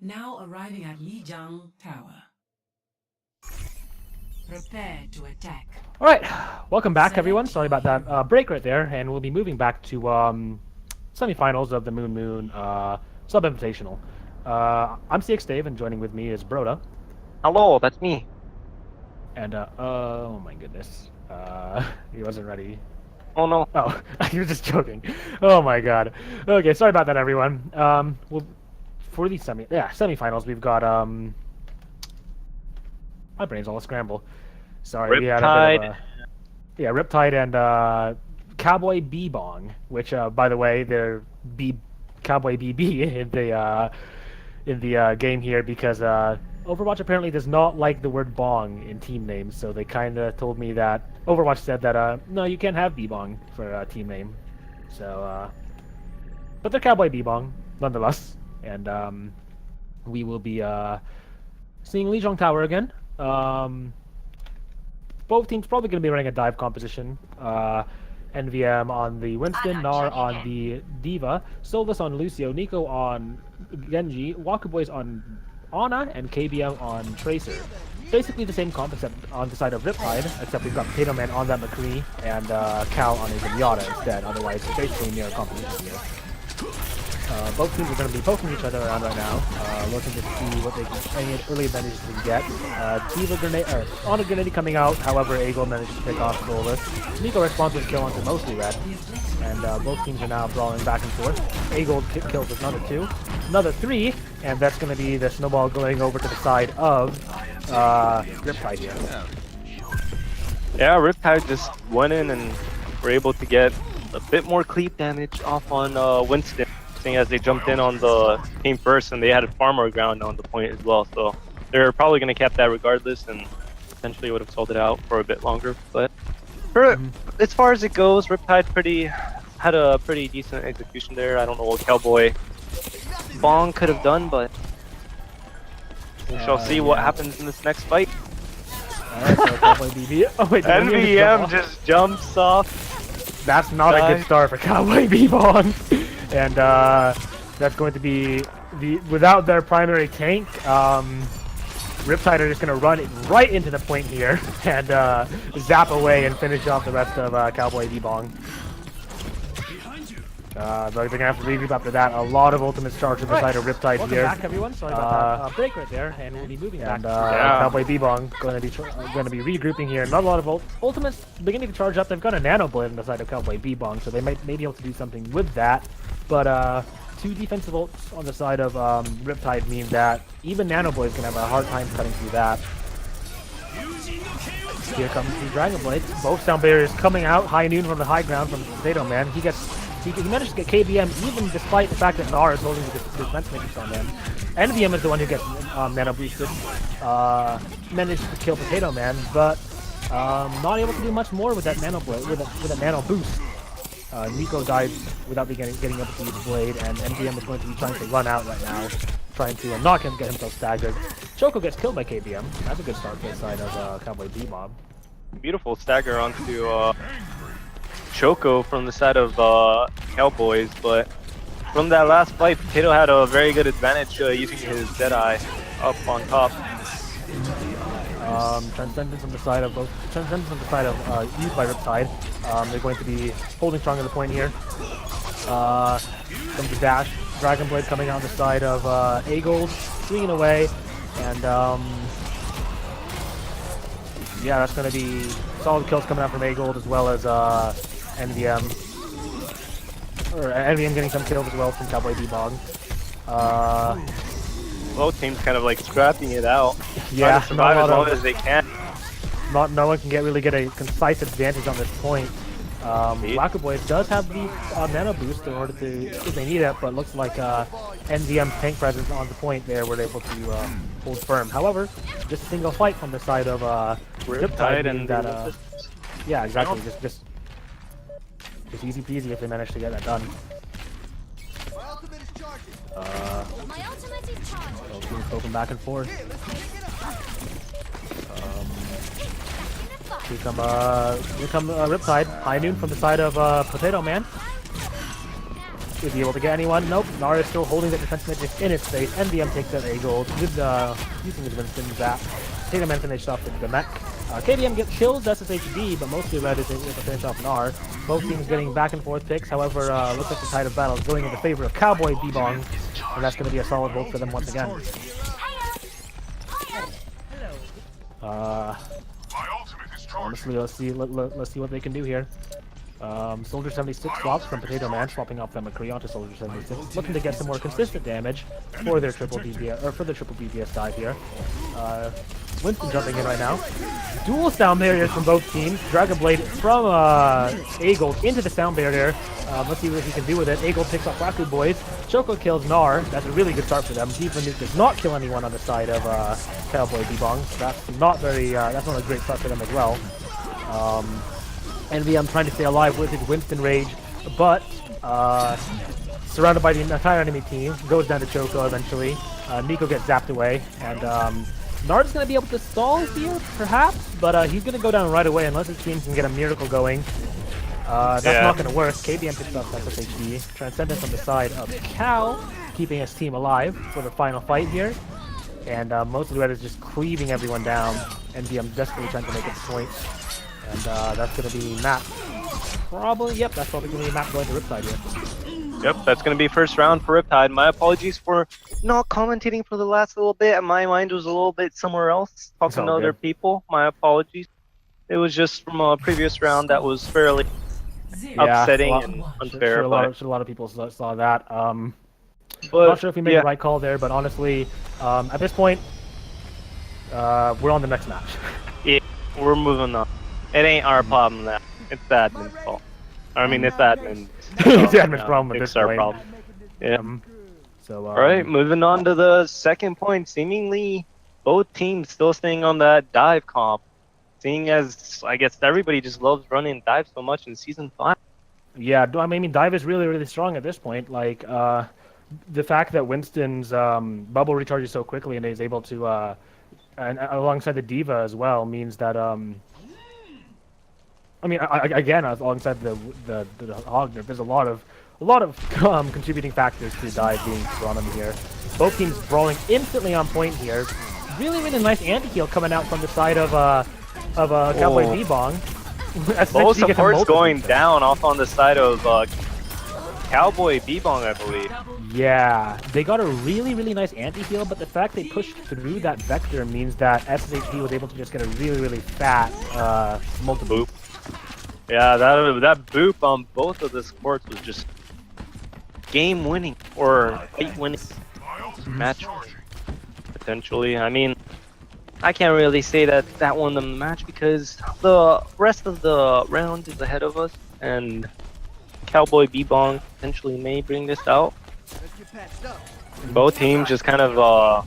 Now arriving at Lijiang Tower. Prepare to attack. All right, welcome back, everyone. Sorry about that break right there, and we'll be moving back to semifinals of the MOONMOON Sub Invitational. I'm CX Dave, and joining with me is Broda. Hello, that's me. And oh my goodness, he wasn't ready. Oh no. Oh, you were just joking. Oh my god. Okay, sorry about that, everyone. Well, for the semifinals, we've got my brain's all a scramble. Sorry, we had a bit of a, Riptide and Cowboy BBong, which by the way, they're Cowboy BB in the game here because Overwatch apparently does not like the word bong in team names, so they kind of told me that Overwatch said that no, you can't have BBong for a team name. So but they're Cowboy BBong nonetheless, and we will be seeing Lijiang Tower again. Both teams probably going to be running a dive composition. NVM on the Winston, Nar on the Diva, Solus on Lucio, Nico on Genji, Wakaboys on Ana, and KBM on Tracer. Basically the same comp except on the side of Riptide, except we've got Potato Man on that McCree and Cal on a Zenyatta instead. Otherwise, it's basically near composition here. Both teams are going to be poking each other around right now, looking to see what they can, any early advantages they can get. Diva grenade, on a grenade coming out, however, Eagle manages to pick off Solus. Nico responds with a kill onto mostly red, and both teams are now brawling back and forth. Eagle kills with another 2, another 3, and that's going to be the snowball going over to the side of Riptide here. Yeah, Riptide just went in and were able to get a bit more cleave damage off on Winston, seeing as they jumped in on the team first and they had a far more ground on the point as well. So they're probably going to cap that regardless and potentially would have sold it out for a bit longer. But as far as it goes, Riptide had a pretty decent execution there. I don't know what Cowboy Bong could have done, but we shall see what happens in this next fight. Alright, so Cowboy BB. Oh, wait, NVM just jumps off. That's not a good start for Cowboy BBong. And that's going to be without their primary tank. Riptide are just going to run right into the point here and zap away and finish off the rest of Cowboy BBong. They're going to have to regroup after that. A lot of ultimates charged to the side of Riptide Welcome here. back, everyone. Sorry about that break right there, and we'll be moving back. And Cowboy BBong going to be regrouping here. Not a lot of ultimates beginning to charge up. They've got a Nano Blade on the side of Cowboy BBong, so they may be able to do something with that. But 2 defensive ults on the side of Riptide mean that even Nano Blade is going to have a hard time cutting through that. Here comes the Dragon Blade. Both sound barriers coming out. High noon from the high ground from Potato Man. He managed to get KBM even despite the fact that Nar is holding the defense matrix on him. NVM is the one who gets nano boosted. Managed to kill Potato Man, but not able to do much more with that nano blade, with a nano boost. Nico died without getting able to use the blade, and NVM is going to be trying to run out right now, trying to knock him, get himself staggered. Choco gets killed by KBM. That's a good start for the side of Cowboy B-Mob. Beautiful stagger onto Choco from the side of Cowboys, but from that last fight, Potato had a very good advantage using his Deadeye up on top. Transcendence on the side of used by Riptide. They're going to be holding strong on the point here. From the dash, Dragon Blade coming out on the side of A-Gold, swinging away, and yeah, that's going to be solid kills coming out from A-Gold as well as NVM. Or NVM getting some kills as well from Cowboy BBong. Both teams kind of like scrapping it out. Yeah, trying to survive as long as they can. No one can really get a concise advantage on this point. Wakaboy does have the nano boost in order to, if they need it, but looks like NVM's tank presence on the point there were able to hold firm. However, just a single fight from the side of Riptide and that. Yeah, exactly. Just easy peasy if they manage to get that done. Both teams poking back and forth. Here come Riptide. High noon from the side of Potato Man. Is he able to get anyone? Nope. Nara is still holding the defense matrix in its face. NVM takes out a gold with using his Winston zap. Tatum Man finished off with the mech. KBM kills SSHD, but mostly Red is able to finish off Nar. Both teams getting back and forth picks. However, looks like the tide of battle is going in the favor of Cowboy BBong, and that's going to be a solid vote for them once again. Honestly, let's see what they can do here. Soldier 76 swaps from Potato Man, swapping off them McCree onto Soldier 76, looking to get some more consistent damage for their triple DPS or for the triple DPS dive here. Winston jumping in right now. Dual sound barriers from both teams. Dragon Blade from A-Gold into the sound barrier. Let's see what he can do with it. A-Gold picks up Waku Boys. Choco kills Nar. That's a really good start for them. Diva Nuke does not kill anyone on the side of Cowboy BBong. So that's not a great start for them as well. NVM trying to stay alive with his Winston Rage, but surrounded by the entire enemy team. Goes down to Choco eventually. Nico gets zapped away, and Nard's going to be able to stall here, perhaps, but he's going to go down right away unless his team can get a miracle going. That's not going to work. KBM picks up SSHD. Transcendence on the side of Cal, keeping his team alive for the final fight here. And most of the Red is just cleaving everyone down. NVM desperately trying to make its point. And that's going to be Map. Probably, yep, that's probably going to be Map going to Riptide here. Yep, that's going to be first round for Riptide. My apologies for not commentating for the last little bit. My mind was a little bit somewhere else, talking to other people. My apologies. It was just from a previous round that was fairly upsetting and unfair. A lot of people saw that. But, not sure if we made the right call there, but honestly, at this point, we're on the next match. Yeah, we're moving on. It ain't our problem now. It's the admin's fault. I mean, it's admin. It's the admin's problem at this point. Problem. Yeah. All right, moving on to the second point. Seemingly, both teams still staying on that dive comp. Seeing as, I guess, everybody just loves running dive so much in Season 5. Yeah, I mean, dive is really, really strong at this point. Like, the fact that Winston's bubble recharges so quickly and is able to, and alongside the Diva as well, means that, I mean, again, alongside the Hogner, there's a lot of contributing factors to dive being thrown on here. Both teams brawling instantly on point here. Really, really nice anti-heal coming out from the side of Cowboy BBong. Both supports going down off on the side of Cowboy BBong, I believe. Yeah, they got a really, really nice anti-heal, but the fact they pushed through that vector means that SSHD was able to just get a really, really fat multiple. Yeah, that boop on both of the supports was just game-winning or fight-winning match potentially. I mean, I can't really say that won them the match because the rest of the round is ahead of us, and Cowboy BBong potentially may bring this out. Both teams just kind of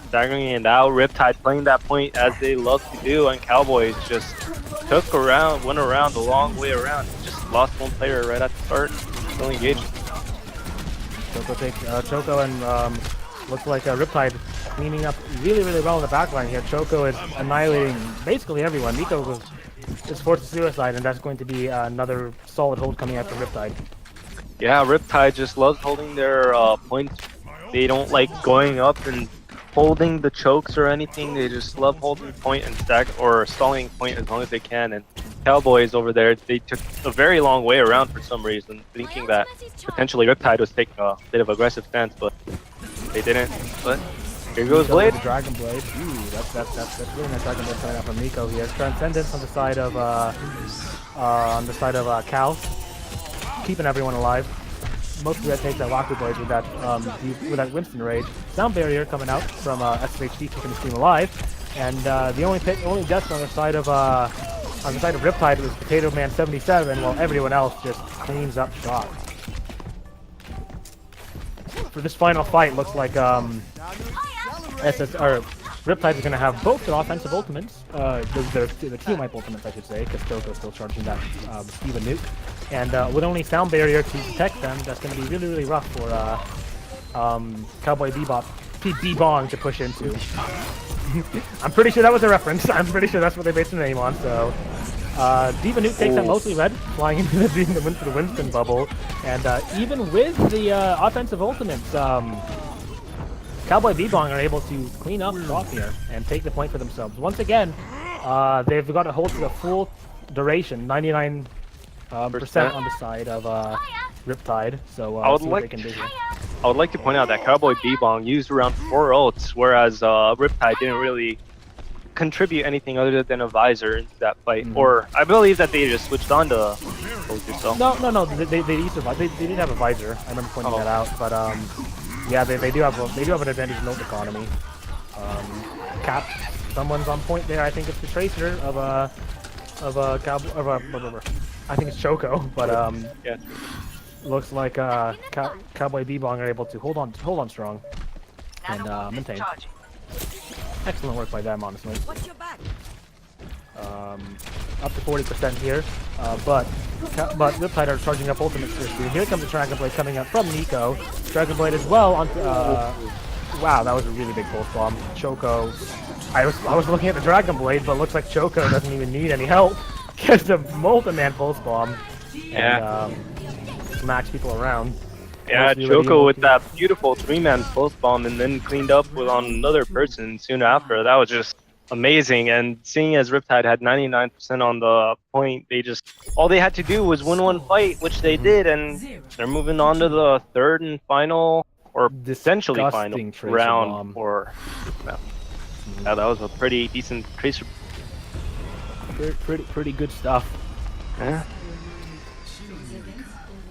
staggering it out. Riptide playing that point as they love to do, and Cowboys just went around the long way around. Just lost one player right at the start. Still engaged. Choco and looks like Riptide cleaning up really, really well in the backline here. Choco is annihilating basically everyone. Nico is forced to suicide, and that's going to be another solid hold coming out from Riptide. Yeah, Riptide just loves holding their points. They don't like going up and holding the chokes or anything. They just love holding point and stack or stalling point as long as they can. And Cowboys over there, they took a very long way around for some reason, thinking that potentially Riptide was taking a bit of aggressive stance, but they didn't. But here goes Blade. Dragon Blade. Ooh, that's really nice Dragon Blade coming out from Nico. He has Transcendence on the side of Cal, keeping everyone alive. Mostly that takes that Waku Boys with that Winston Rage. Sound barrier coming out from SSHD keeping the team alive, and the only death on the side of Riptide was Potato Man 77, while everyone else just cleans up shot. For this final fight, looks like Riptide is going to have both their offensive ultimates, their team wipe ultimates, I should say, because Choco's still charging that Steven Nuke. And with only sound barrier to protect them, that's going to be really, really rough for Cowboy BBong to push into. I'm pretty sure that was a reference. I'm pretty sure that's what they based the name on. So Diva Nuke takes out mostly red, flying into the Winston bubble, and even with the offensive ultimates, Cowboy BBong are able to clean up top here and take the point for themselves. Once again, they've got a hold for the full duration, 99% on the side of Riptide. So see what they can do here. I would like to point out that Cowboy BBong used around 4 ults, whereas Riptide didn't really contribute anything other than a visor into that fight. Or I believe that they just switched on to yourself. No. They used to, they did have a visor. I remember pointing that out. But yeah, they do have an advantage in ult economy. Cap, someone's on point there. I think it's the tracer of Cowboy. I think it's Choco, but yeah. Looks like Cowboy BBong are able to hold on strong and maintain. Excellent work by them, honestly. Up to 40% here, but Riptide are charging up ultimates here soon. Here comes the Dragon Blade coming up from Nico. Dragon Blade as well. Wow, that was a really big pulse bomb. Choco. I was looking at the Dragon Blade, but looks like Choco doesn't even need any help. Gets a multi-man pulse bomb. Yeah. And, smacks people around. Yeah, Choco with that beautiful 3-man pulse bomb and then cleaned up on another person soon after. That was just amazing. And seeing as Riptide had 99% on the point, all they had to do was win one fight, which they did, and they're moving on to the third and final, or essentially final round. Yeah, that was a pretty decent tracer. Pretty good stuff. Yeah.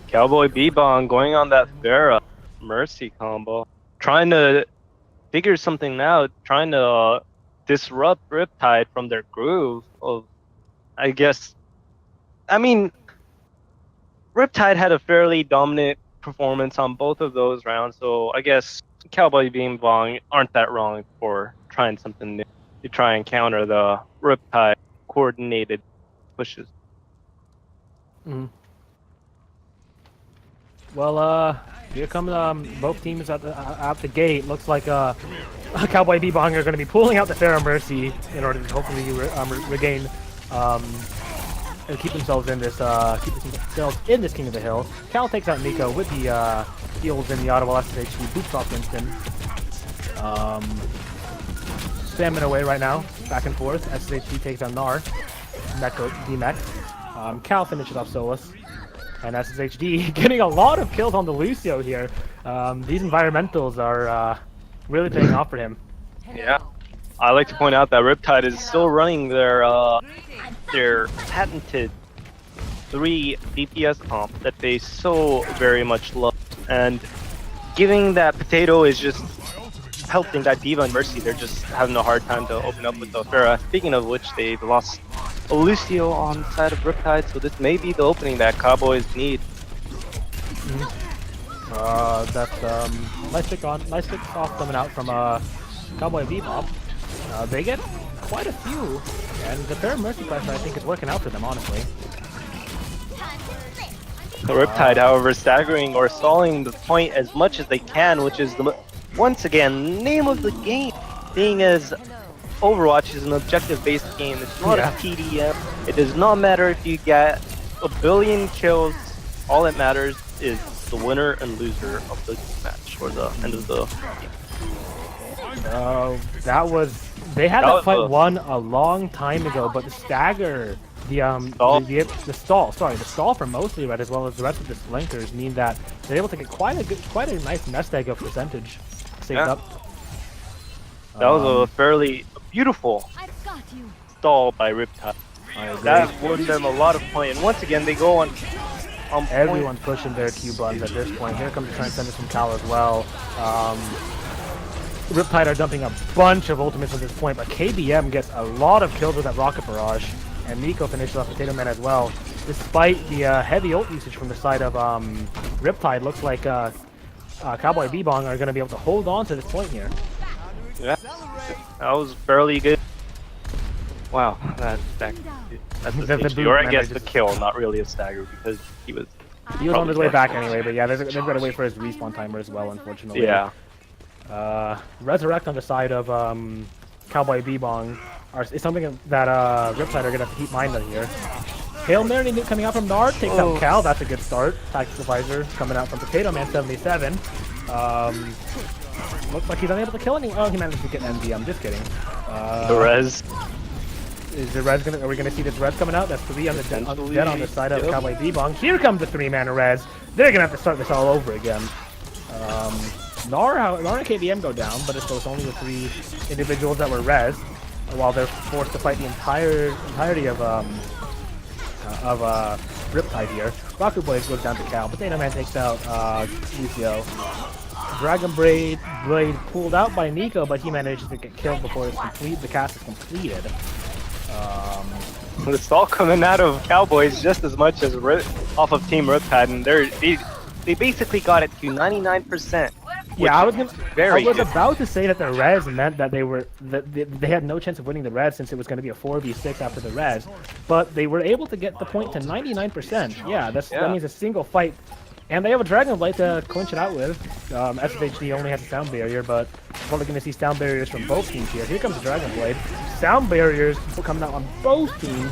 Cowboy BBong going on that Vera Mercy combo, trying to figure something out, trying to disrupt Riptide from their groove of, I mean, Riptide had a fairly dominant performance on both of those rounds, so I guess Cowboy BBong aren't that wrong for trying something new to try and counter the Riptide coordinated pushes. Well, here come both teams out the gate. Looks like Cowboy BBong are going to be pulling out the Pharah Mercy in order to hopefully regain and keep themselves in this King of the Hill. Cal takes out Nico with the heals in the Audible SSHD boots off Winston. Spamming away right now, back and forth. SSHD takes out Nar, D-Mech. Cal finishes off Solus. And SSHD getting a lot of kills on the Lucio here. These environmentals are really paying off for him. Yeah, I like to point out that Riptide is still running their patented 3 DPS comp that they so very much love. And giving that potato is just helping that Diva and Mercy. They're just having a hard time to open up with the Pharah. Speaking of which, they've lost Lucio on the side of Riptide, so this may be the opening that Cowboys need. That's nice pick off coming out from Cowboy BBong. They get quite a few, and the Pharah Mercy pressure I think is working out for them, honestly. The Riptide, however, staggering or stalling the point as much as they can, which is once again name of the game, seeing as Overwatch is an objective-based game. It's not a TDM. It does not matter if you get a billion kills. All that matters is the winner and loser of the match, or the end of the game. They had that fight won a long time ago, but the stagger, the stall for mostly red as well as the rest of the flankers mean that they're able to get quite a nice nest egg of percentage saved up. That was a fairly beautiful stall by Riptide. That won them a lot of point, and once again they go on everyone's pushing their Q buttons at this point. Here comes the Transcendence from Cal as well. Riptide are dumping a bunch of ultimates at this point, but KBM gets a lot of kills with that Rocket Barrage, and Nico finishes off Potato Man as well. Despite the heavy ult usage from the side of Riptide, looks like Cowboy BBong are going to be able to hold on to this point here. Yeah, that was fairly good. Wow, that's the or I guess the kill, not really a stagger, because he was on his way back anyway, but yeah, they've got to wait for his respawn timer as well, unfortunately. Yeah. Resurrect on the side of Cowboy BBong is something that Riptide are gonna have to keep mind on here. Hail Mary coming out from Nard, takes out Cal, that's a good start. Tactical Visor coming out from Potato Man 77. Looks like he's unable to kill anyone. Oh, he managed to get MD, I'm just kidding. The res. Is the res gonna, are we gonna see this res coming out? That's 3 on the dead on the side of Cowboy BBong. Here comes the 3-mana res. They're gonna have to start this all over again. Nar and KBM go down, but it's only the 3 individuals that were res, while they're forced to fight the entirety of Riptide here. Rocket Boys goes down to Cal. Potato Man takes out Lucio. Dragon Blade pulled out by Nico, but he manages to get killed before it's complete. The cast is completed. It's all coming out of Cowboys just as much as off of Team Riptide, and they basically got it to 99%. Yeah, I was good. about to say that the res meant that they had no chance of winning the res since it was going to be a 4v6 after the res, but they were able to get the point to 99%. Yeah, that means a single fight, and they have a Dragon Blade to clinch it out with. SFHD only has a sound barrier, but we're probably going to see sound barriers from both teams here. Here comes the Dragon Blade. Sound barriers coming out on both teams.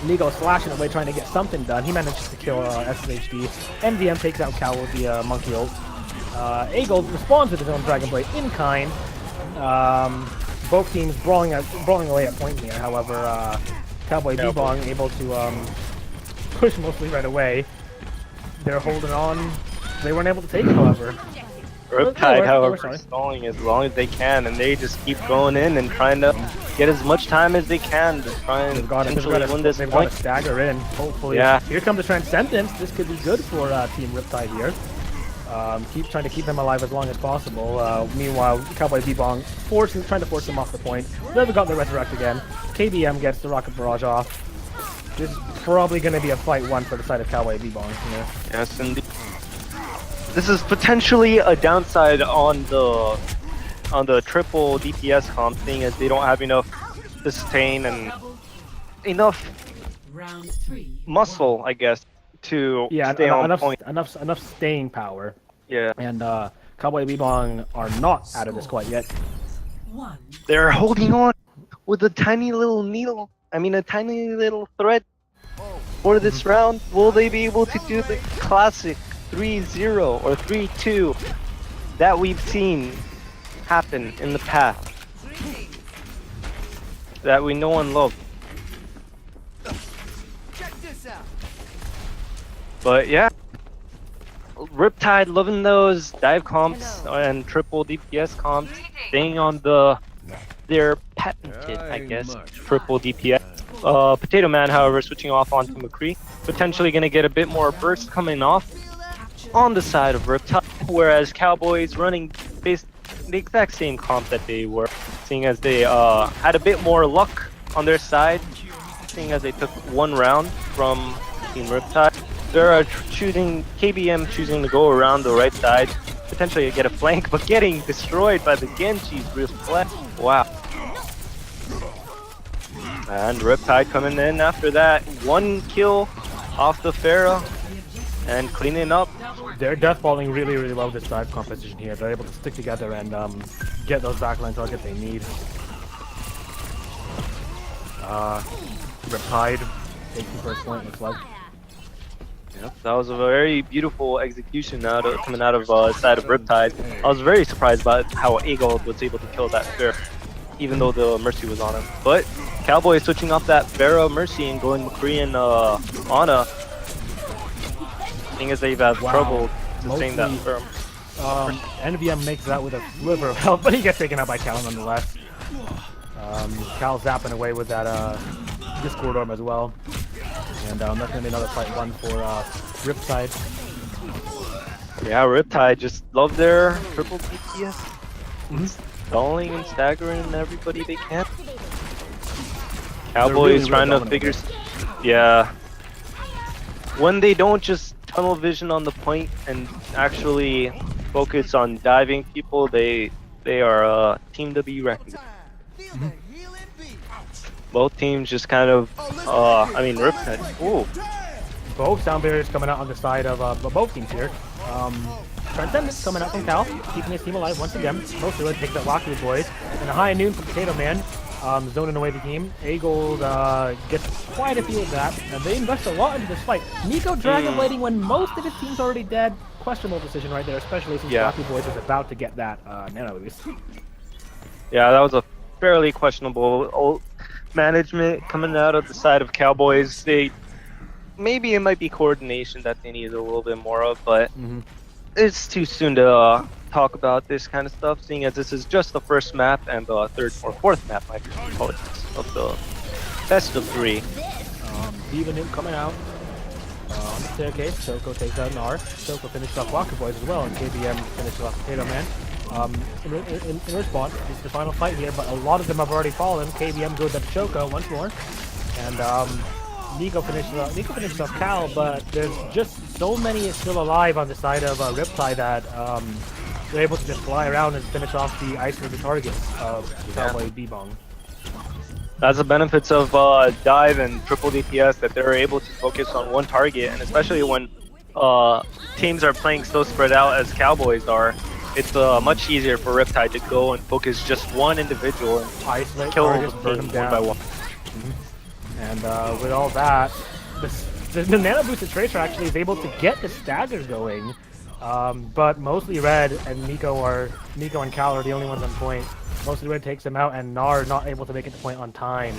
Nigo slashing away trying to get something done. He manages to kill SFHD. MDM takes out Cal with the Monkey ult. Agold responds with his own Dragon Blade in kind. Both teams brawling away at point here. However, Cowboy BBong able to push mostly right away. They're holding on. They weren't able to take it, however. Riptide, however, stalling as long as they can, and they just keep going in and trying to get as much time as they can to try and potentially win this point. They've got to stagger in, hopefully. Yeah. Here comes the Transcendence. This could be good for Team Riptide here. Trying to keep them alive as long as possible. Meanwhile, Cowboy BBong trying to force them off the point. They've got the Resurrect again. KBM gets the Rocket Barrage off. This is probably going to be a fight one for the side of Cowboy BBong here. Yes, indeed. This is potentially a downside on the triple DPS comp, seeing as they don't have enough sustain and enough muscle, I guess, to stay on point. Enough staying power. Yeah. And Cowboy BBong are not out of this quite yet. They're holding on with a tiny little needle. I mean, a tiny little thread for this round. Will they be able to do the classic 3-0 or 3-2 that we've seen happen in the past, that we know and love? But yeah, Riptide loving those dive comps and triple DPS comps, staying on their patented, I guess, triple DPS. Potato Man, however, switching off onto McCree, potentially going to get a bit more burst coming off on the side of Riptide, whereas Cowboys running the exact same comp that they were, seeing as they had a bit more luck on their side, seeing as they took one round from Team Riptide. They're KBM choosing to go around the right side, potentially get a flank, but getting destroyed by the Genji's reflex. Wow. And Riptide coming in after that, 1 kill off the Pharah and cleaning up. They're deathballing really, really well this dive composition here. They're able to stick together and get those backline targets they need. Riptide taking first point, looks like. Yep, that was a very beautiful execution coming out of side of Riptide. I was very surprised by how Agold was able to kill that Pharah, even though the Mercy was on him. But Cowboy is switching off that Pharah Mercy and going McCree and Ana. Seeing as they've had trouble sustaining that Pharah. NVM makes that with a sliver of health, but he gets taken out by Cal nonetheless. Cal zapping away with that Discord Orb as well. And that's going to be another fight one for Riptide. Yeah, Riptide just love their triple DPS. Stalling and staggering everybody they can. Cowboys really trying to figure... Yeah. When they don't just tunnel vision on the point and actually focus on diving people, they are Team to be reckoned with. Both teams just kind of, I mean, Riptide. Ooh. Both sound barriers coming out on the side of both teams here. Transcendence coming out from Cal, keeping his team alive once again. Mostly would take that Waku Boys. And a high noon from Potato Man, zoning away the team. A-Gold gets quite a few of that, and they invest a lot into this fight. Nico Dragon Blading when most of his team's already dead. Questionable decision right there, especially since Waku Boys is about to get that nano boost. Yeah, that was a fairly questionable management coming out of the side of Cowboys. Maybe it might be coordination that they need a little bit more of, but it's too soon to talk about this kind of stuff, seeing as this is just the first map and the third or fourth map, I apologize, of the best of 3. D.Va Nuke coming out on the staircase. Choco takes out Nar. Choco finishes off Walker Boys as well, and KBM finishes off Potato Man. In response, this is the final fight here, but a lot of them have already fallen. KBM goes up Choco once more, and Nico finishes off Cal, but there's just so many still alive on the side of Riptide that they're able to just fly around and finish off the isolated targets of Cowboy BBong. That's the benefits of dive and triple DPS, that they're able to focus on one target, and especially when teams are playing so spread out as Cowboys are, it's much easier for Riptide to go and focus just one individual and isolate kill targets, them burn them down. one by one. And with all that, the nano boosted Tracer actually is able to get the staggers going, but mostly Red and Nico and Cal are the only ones on point. Mostly Red takes him out, and Nar not able to make it to point on time.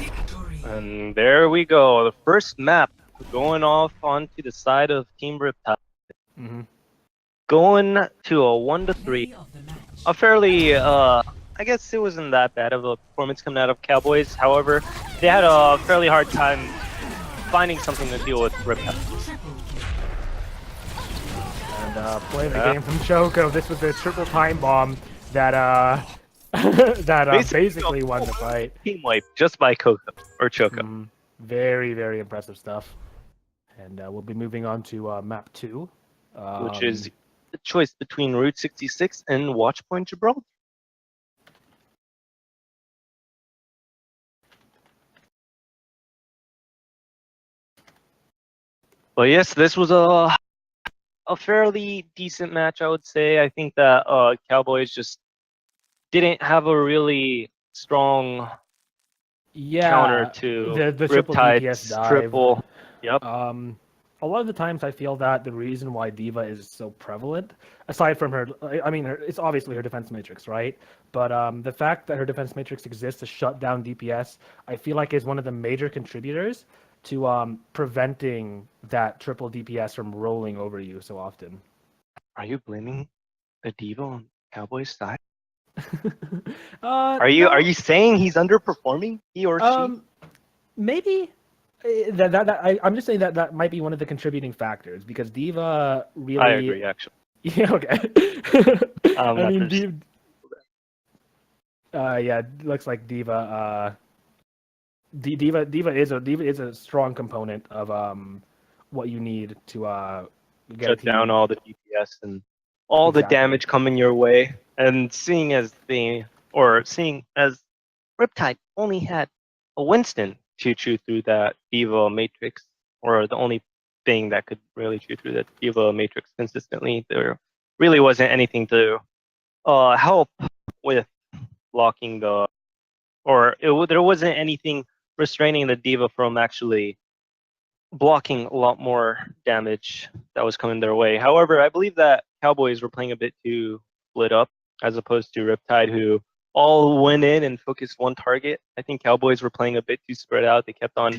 And there we go, the first map going off onto the side of Team Riptide. Going to a 1-3. A fairly, I guess it wasn't that bad of a performance coming out of Cowboys. However, they had a fairly hard time finding something to deal with Riptide. And playing the game from Choco, this was the triple time bomb that basically won the fight. Team wipe just by Choco. Very, very impressive stuff. And we'll be moving on to map 2. Which is the choice between Route 66 and Watchpoint Gibraltar. But yes, this was a fairly decent match, I would say. I think that Cowboys just didn't have a really strong counter to the triple DPS Riptide's dive. triple. Yep. A lot of the times I feel that the reason why D.Va is so prevalent, aside from her, I mean, it's obviously her defense matrix, right? But the fact that her defense matrix exists to shut down DPS, I feel like is one of the major contributors to preventing that triple DPS from rolling over you so often. Are you blaming the D.Va on Cowboys' side? Are you saying he's underperforming, he or she? Maybe. I'm just saying that might be one of the contributing factors, because D.Va really. I agree, actually. Yeah. Okay. I mean, yeah, looks like D.Va. D.Va is a strong component of what you need to get shut down all the DPS and all the damage coming your way. And seeing as Riptide only had a Winston to chew through that D.Va matrix, or the only thing that could really chew through that D.Va matrix consistently, there really wasn't anything to help with blocking there wasn't anything restraining the D.Va from actually blocking a lot more damage that was coming their way. However, I believe that Cowboys were playing a bit too split up, as opposed to Riptide, who all went in and focused one target. I think Cowboys were playing a bit too spread out. They kept on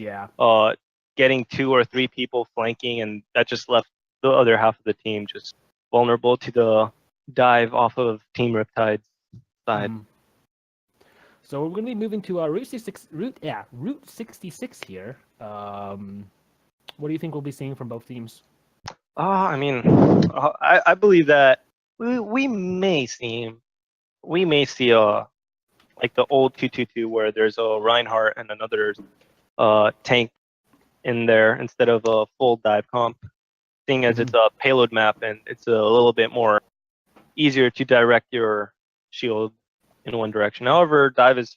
getting 2 or 3 people flanking, and that just left the other half of the team just vulnerable to the dive off of Team Riptide's side. So we're going to be moving to Route 66 here. What do you think we'll be seeing from both teams? I mean, I believe that we may see like the old 2-2-2 where there's a Reinhardt and another tank in there instead of a full dive comp, seeing as it's a payload map and it's a little bit more easier to direct your shield in one direction. However, dive is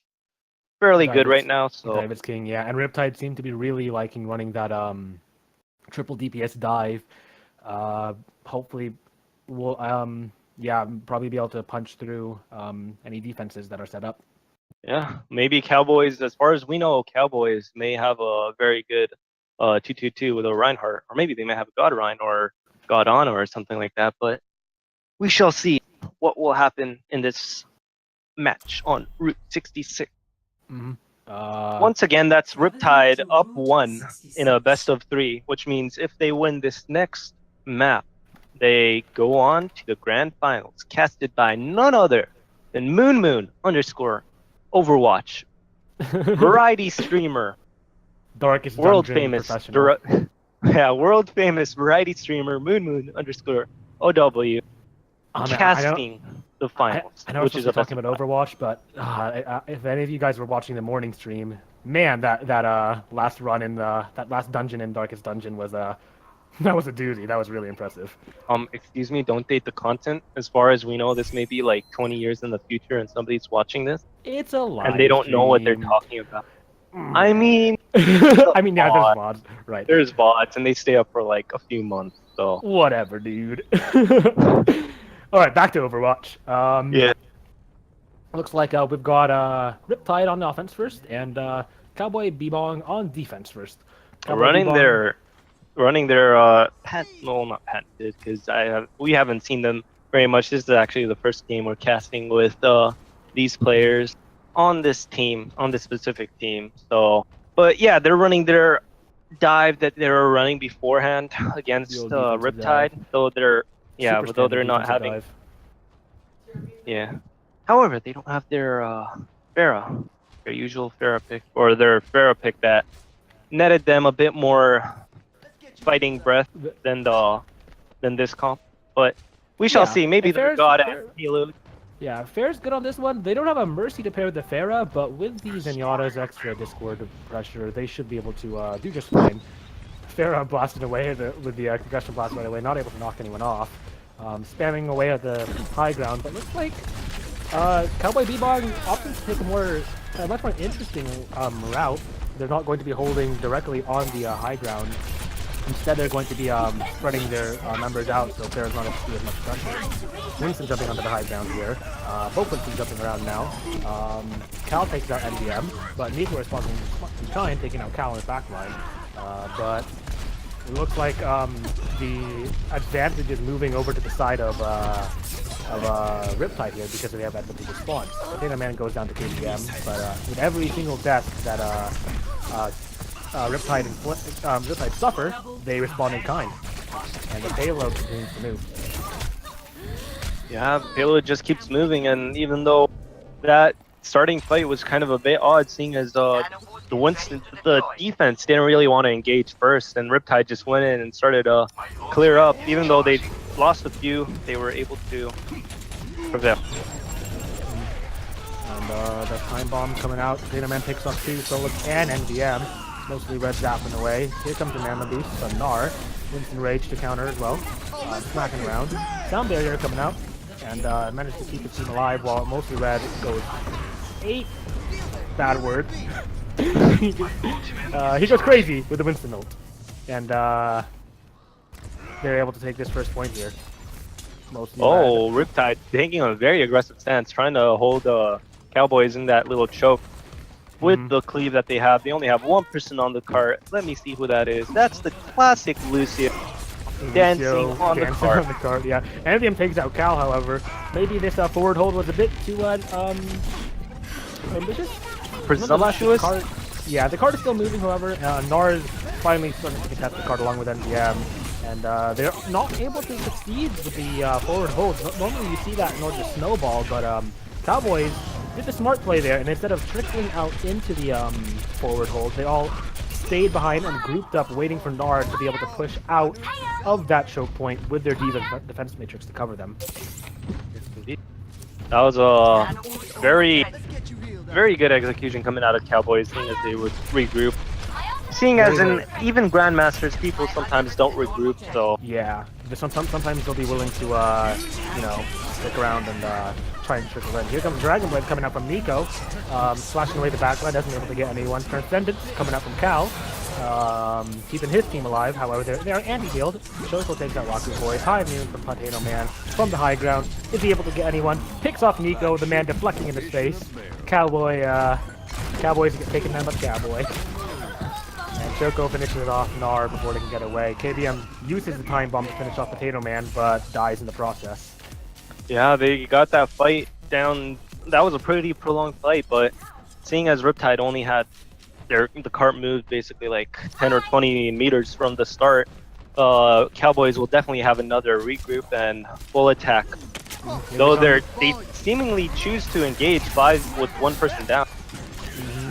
fairly good right now. So dive is king, yeah. And Riptide seem to be really liking running that triple DPS dive. Hopefully will yeah, probably be able to punch through any defenses that are set up. Yeah, maybe Cowboys, as far as we know, Cowboys may have a very good 2-2-2 with a Reinhardt, or maybe they may have a God Rein or God Ana or something like that. But we shall see what will happen in this match on Route 66. Mm-hmm. Once again, that's Riptide to up Route 1 in a 66. best of 3, which means if they win this next map, they go on to the grand finals, casted by none other than MOONMOON underscore Overwatch, variety streamer, Darkest world Dungeon famous, professional. yeah, world famous variety streamer MOONMOON underscore OW, Man, casting the finals, I know we're which is supposed to a be best talking of about 5. Overwatch, but if any of you guys were watching the morning stream, man, that last run in that last dungeon in Darkest Dungeon was that was a doozy. That was really impressive. Excuse me, don't date the content. As far as we know, this may be like 20 years in the future, and somebody's watching this, It's a and they live don't know what they're stream. talking about. I mean, I mean, yeah, there's VOD. VODs, right? There's VODs, and they stay up for like a few months. So Whatever, dude. All right, back to Overwatch. yeah, Looks like we've got Riptide on the offense first, and Cowboy BBong on defense first. Cowboy running BBong, their no, not patented, because we haven't seen them very much. This is actually the first game we're casting with these players on this team, on this specific team. So, but yeah, they're running their dive that they were running beforehand against The old defensive Riptide. dive. Though they're super but though standard they're not defensive having dive. yeah. However, they don't have their Pharah, their usual Pharah pick, or their Pharah pick that netted them a bit more fighting breath than this comp. But we shall Yeah, see. Maybe and they're god at payload. Yeah, Fair's good on this one. They don't have a Mercy to pair with the Pharah, but with the Zenyatta's extra Discord pressure, they should be able to do just fine. Pharah blasted away with the concussion blast right away, not able to knock anyone off. Spamming away at the high ground, but looks like Cowboy BBong opted to take a much more interesting route. They're not going to be holding directly on the high ground. Instead, they're going to be spreading their members out, so Pharah's not going to see as much pressure. Winston jumping onto the high ground here. Both Winston jumping around now. Cal takes out NVM, but Nico responding in kind, taking out Cal in the back line. But it looks like the advantage is moving over to the side of Riptide here because they have advantageous spawns. Data Man goes down to KDM, but with every single death that Riptide suffer, they respond in kind, and the payload continues to move. Yeah, payload just keeps moving, and even though that starting fight was kind of a bit odd, seeing as the defense didn't really want to engage first, and Riptide just went in and started to clear up. Even though they lost a few, they were able to prevail. And the time bomb coming out. Data Man picks up 2 Solus and NVM. Mostly red zapping away. Here comes the Mana Boost from Gnar. Winston Rage to counter as well. Smacking around. Sound Barrier coming out. And managed to keep the team alive while mostly red goes 8. Bad word. he goes crazy with the Winston ult. And they're able to take this first point here. Mostly red. Riptide taking a very aggressive stance, trying to hold Cowboys in that little choke. With the cleave that they have, they only have one person on the cart. Let me see who that is. That's the classic Lucio dancing on the cart. Yeah. NVM takes out Cal, however. Maybe this forward hold was a bit too ambitious. Presumptuous? Yeah, the cart is still moving, however. Gnar is finally starting to contest the cart along with NVM. And they're not able to succeed with the forward hold. Normally you see that in order to snowball, but Cowboys did the smart play there, and instead of trickling out into the forward hold, they all stayed behind and grouped up, waiting for Gnar to be able to push out of that choke point with their defense matrix to cover them. That was a very good execution coming out of Cowboys, seeing as they would regroup. Seeing as in even Grandmasters, people sometimes don't regroup, so... Yeah, sometimes they'll be willing to, stick around and try and trickle in. Here comes Dragon Blade coming out from Nico, slashing away the backline, doesn't be able to get anyone. Transcendence coming out from Cal, keeping his team alive. However, they're anti-healed. Shoko takes out Waku Boy. High immune from Potato Man from the high ground. Is he able to get anyone? Picks off Nico, the man deflecting into space. Cowboys get taken down by Cowboy. And Shoko finishes it off Gnar before they can get away. KBM uses the time bomb to finish off Potato Man, but dies in the process. Yeah, they got that fight down. That was a pretty prolonged fight, but seeing as Riptide only had the cart moved basically like 10 or 20 meters from the start, Cowboys will definitely have another regroup and full attack. Though they seemingly choose to engage 5 with 1 person down,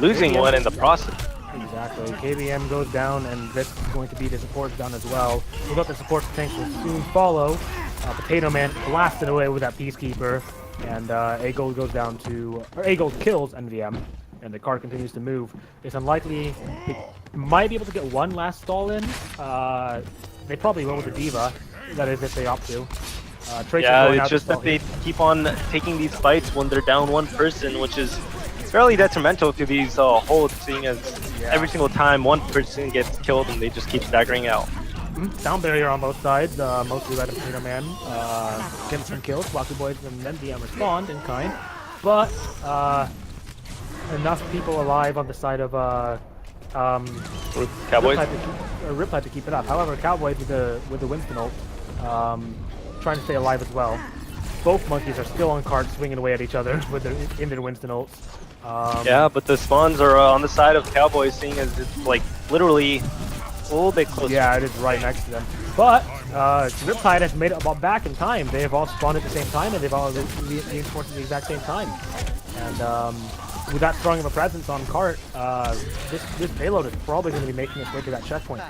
losing one in the process. Exactly. KBM goes down, and this is going to be the supports down as well. Without the support, tanks will soon follow. Potato Man blasted away with that Peacekeeper, and A-Gold goes down to... or A-Gold kills NVM, and the card continues to move. It's unlikely they might be able to get one last stall in. They probably will with the Diva. That is, if they opt to. Yeah, it's just that they keep on taking these fights when they're down 1 person, which is fairly detrimental to these holds, seeing as every single time 1 person gets killed and they just keep staggering out. Sound barrier on both sides, mostly Red and Potato Man. Getting some kills, Waku Boys and NVM respond in kind, but enough people alive on the side of Cowboys? Riptide to keep it up. However, Cowboys with the Winston ult, trying to stay alive as well. Both monkeys are still on carts swinging away at each other with their Winston ults. Yeah, but the spawns are on the side of Cowboys, seeing as it's like literally a little bit closer. Yeah, it is right next to them. But Riptide has made it back in time. They have all spawned at the same time, and they've all reinforced at the exact same time. And with that strong of a presence on cart, this payload is probably going to be making its way to that checkpoint.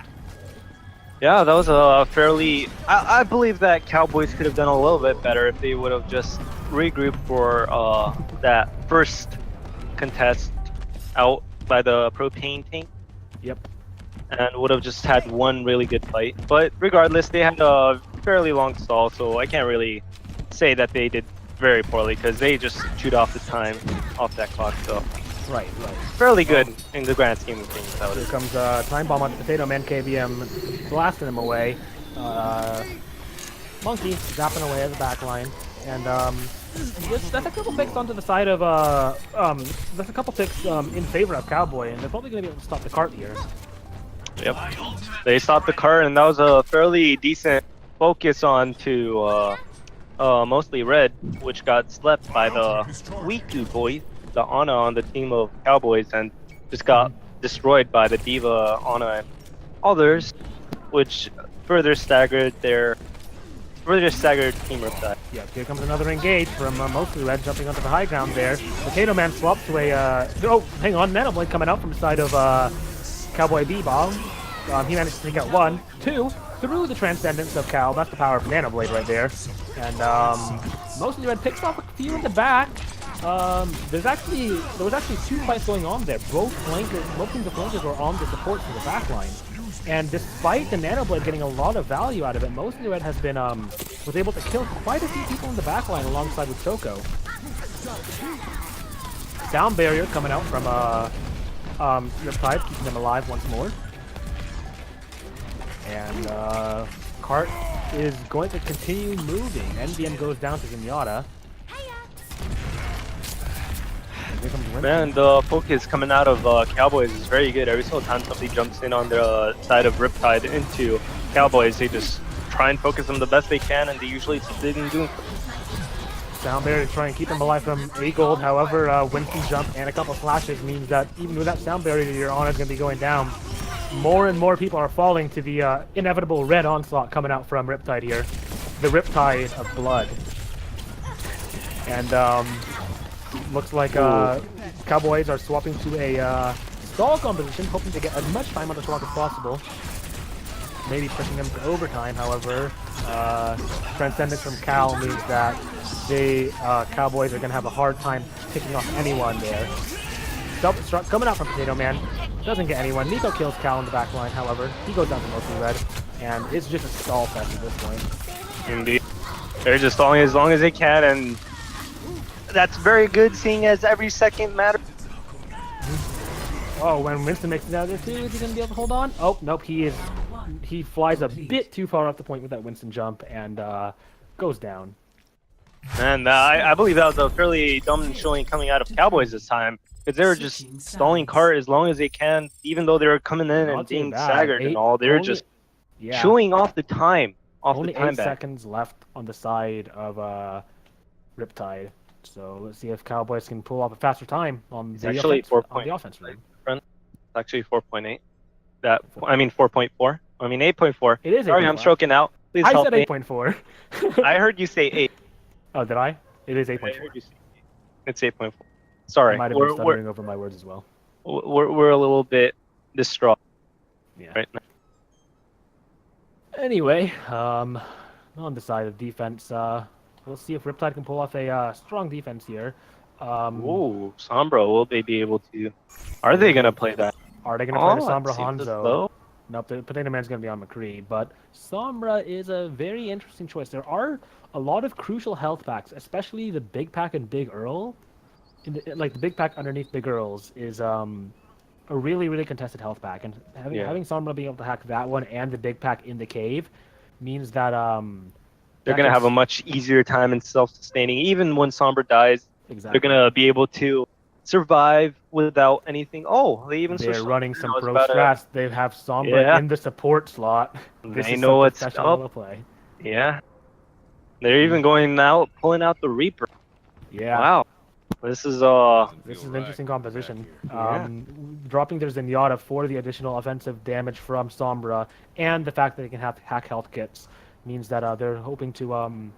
Yeah, that was a fairly... I believe that Cowboys could have done a little bit better if they would have just regrouped for that first contest out by the propane tank. Yep. And would have just had one really good fight. But regardless, they had a fairly long stall, so I can't really say that they did very poorly, because they just chewed off the time off that clock, so... Right. Fairly good in the grand scheme of things. Here comes Time Bomb on the Potato Man. KBM blasting him away. Monkey zapping away at the back line. And that's a couple picks onto the side of that's a couple picks in favor of Cowboy, and they're probably going to be able to stop the cart here. Yep. They stopped the cart, and that was a fairly decent focus on to mostly Red, which got slept by the Wiku boys, the Ana on the team of Cowboys, and just got destroyed by the Diva, Ana, and others, which further staggered team Riptide. Yeah, here comes another engage from mostly Red, jumping onto the high ground there. Potato Man swapped to a oh, hang on, Nanoblade coming out from the side of Cowboy BBong. He managed to take out 1, 2 through the transcendence of Cow. That's the power of Nanoblade right there. And mostly Red picks off a few in the back. There was actually 2 fights going on there. Both teams of flankers were on the support to the back line. And despite the Nanoblade getting a lot of value out of it, mostly Red has been was able to kill quite a few people in the back line alongside with Choco. Sound barrier coming out from Riptide, keeping them alive once more. And cart is going to continue moving. NVM goes down to Zenyatta. Man, the focus coming out of Cowboys is very good. Every single time somebody jumps in on the side of Riptide into Cowboys, they just try and focus them the best they can, and they usually succeed in doing so. Sound barrier to try and keep them alive from A-Gold. However, Winston jump and a couple flashes means that even with that sound barrier, your Ana is going to be going down. More and more people are falling to the inevitable red onslaught coming out from Riptide here. The Riptide of blood. And looks like Cowboys are swapping to a stall composition, hoping to get as much time on the clock as possible. Maybe pushing them to overtime, however. Transcendence from Cal means that the Cowboys are going to have a hard time picking off anyone there. Self-destruct coming out from Potato Man. Doesn't get anyone. Nico kills Cal in the back line, however. He goes down to mostly Red. And it's just a stall fest at this point. Indeed. They're just stalling as long as they can, and that's very good, seeing as every second matters. Oh, when Winston makes it out there too, is he gonna be able to hold on? Oh, nope, he flies a bit too far off the point with that Winston jump and goes down. And I believe that was a fairly dominant showing coming out of Cowboys this time, because they were just stalling cart as long as they can, even though they were coming in Not and too being bad. staggered and all. They were just chewing off the time, Only 8 back. seconds left on the side of Riptide. So let's see if Cowboys can pull off a faster time on the actually offense. On the offense, right? It's actually 4.8. I mean 4.4. I mean 8.4. It is. Sorry, I'm stroking out. Please I help said me. 8.4. I heard you say 8. Oh, did I? It is I 8.4. heard you say 8. It's 8.4. Sorry, I might have been stuttering over my words as well. We're a little bit distraught. Yeah. Right now. Anyway, on the side of defense, we'll see if Riptide can pull off a strong defense here. Ooh, Sombra, will they be able to? Are they gonna play that? Are they gonna play the it Sombra seems as Hanzo? though. Nope, the Potato Man's gonna be on McCree, but Sombra is a very interesting choice. There are a lot of crucial health packs, especially the Big Pack and Big Earl. Like the Big Pack underneath Big Earl's is a really, really contested health pack, and having Sombra being able to hack that one and the Big Pack in the cave means that They're going to have a much easier time in self-sustaining. Even when Sombra dies, they're going to be able to survive without anything. Oh, they're running some pro strats. They have Sombra in the support slot. They know what's up. Play. Yeah. They're even going out, pulling out the Reaper. Yeah. Wow. This is an interesting composition. Dropping their Zenyatta for the additional offensive damage from Sombra and the fact that they can have hack health kits means that they're hoping to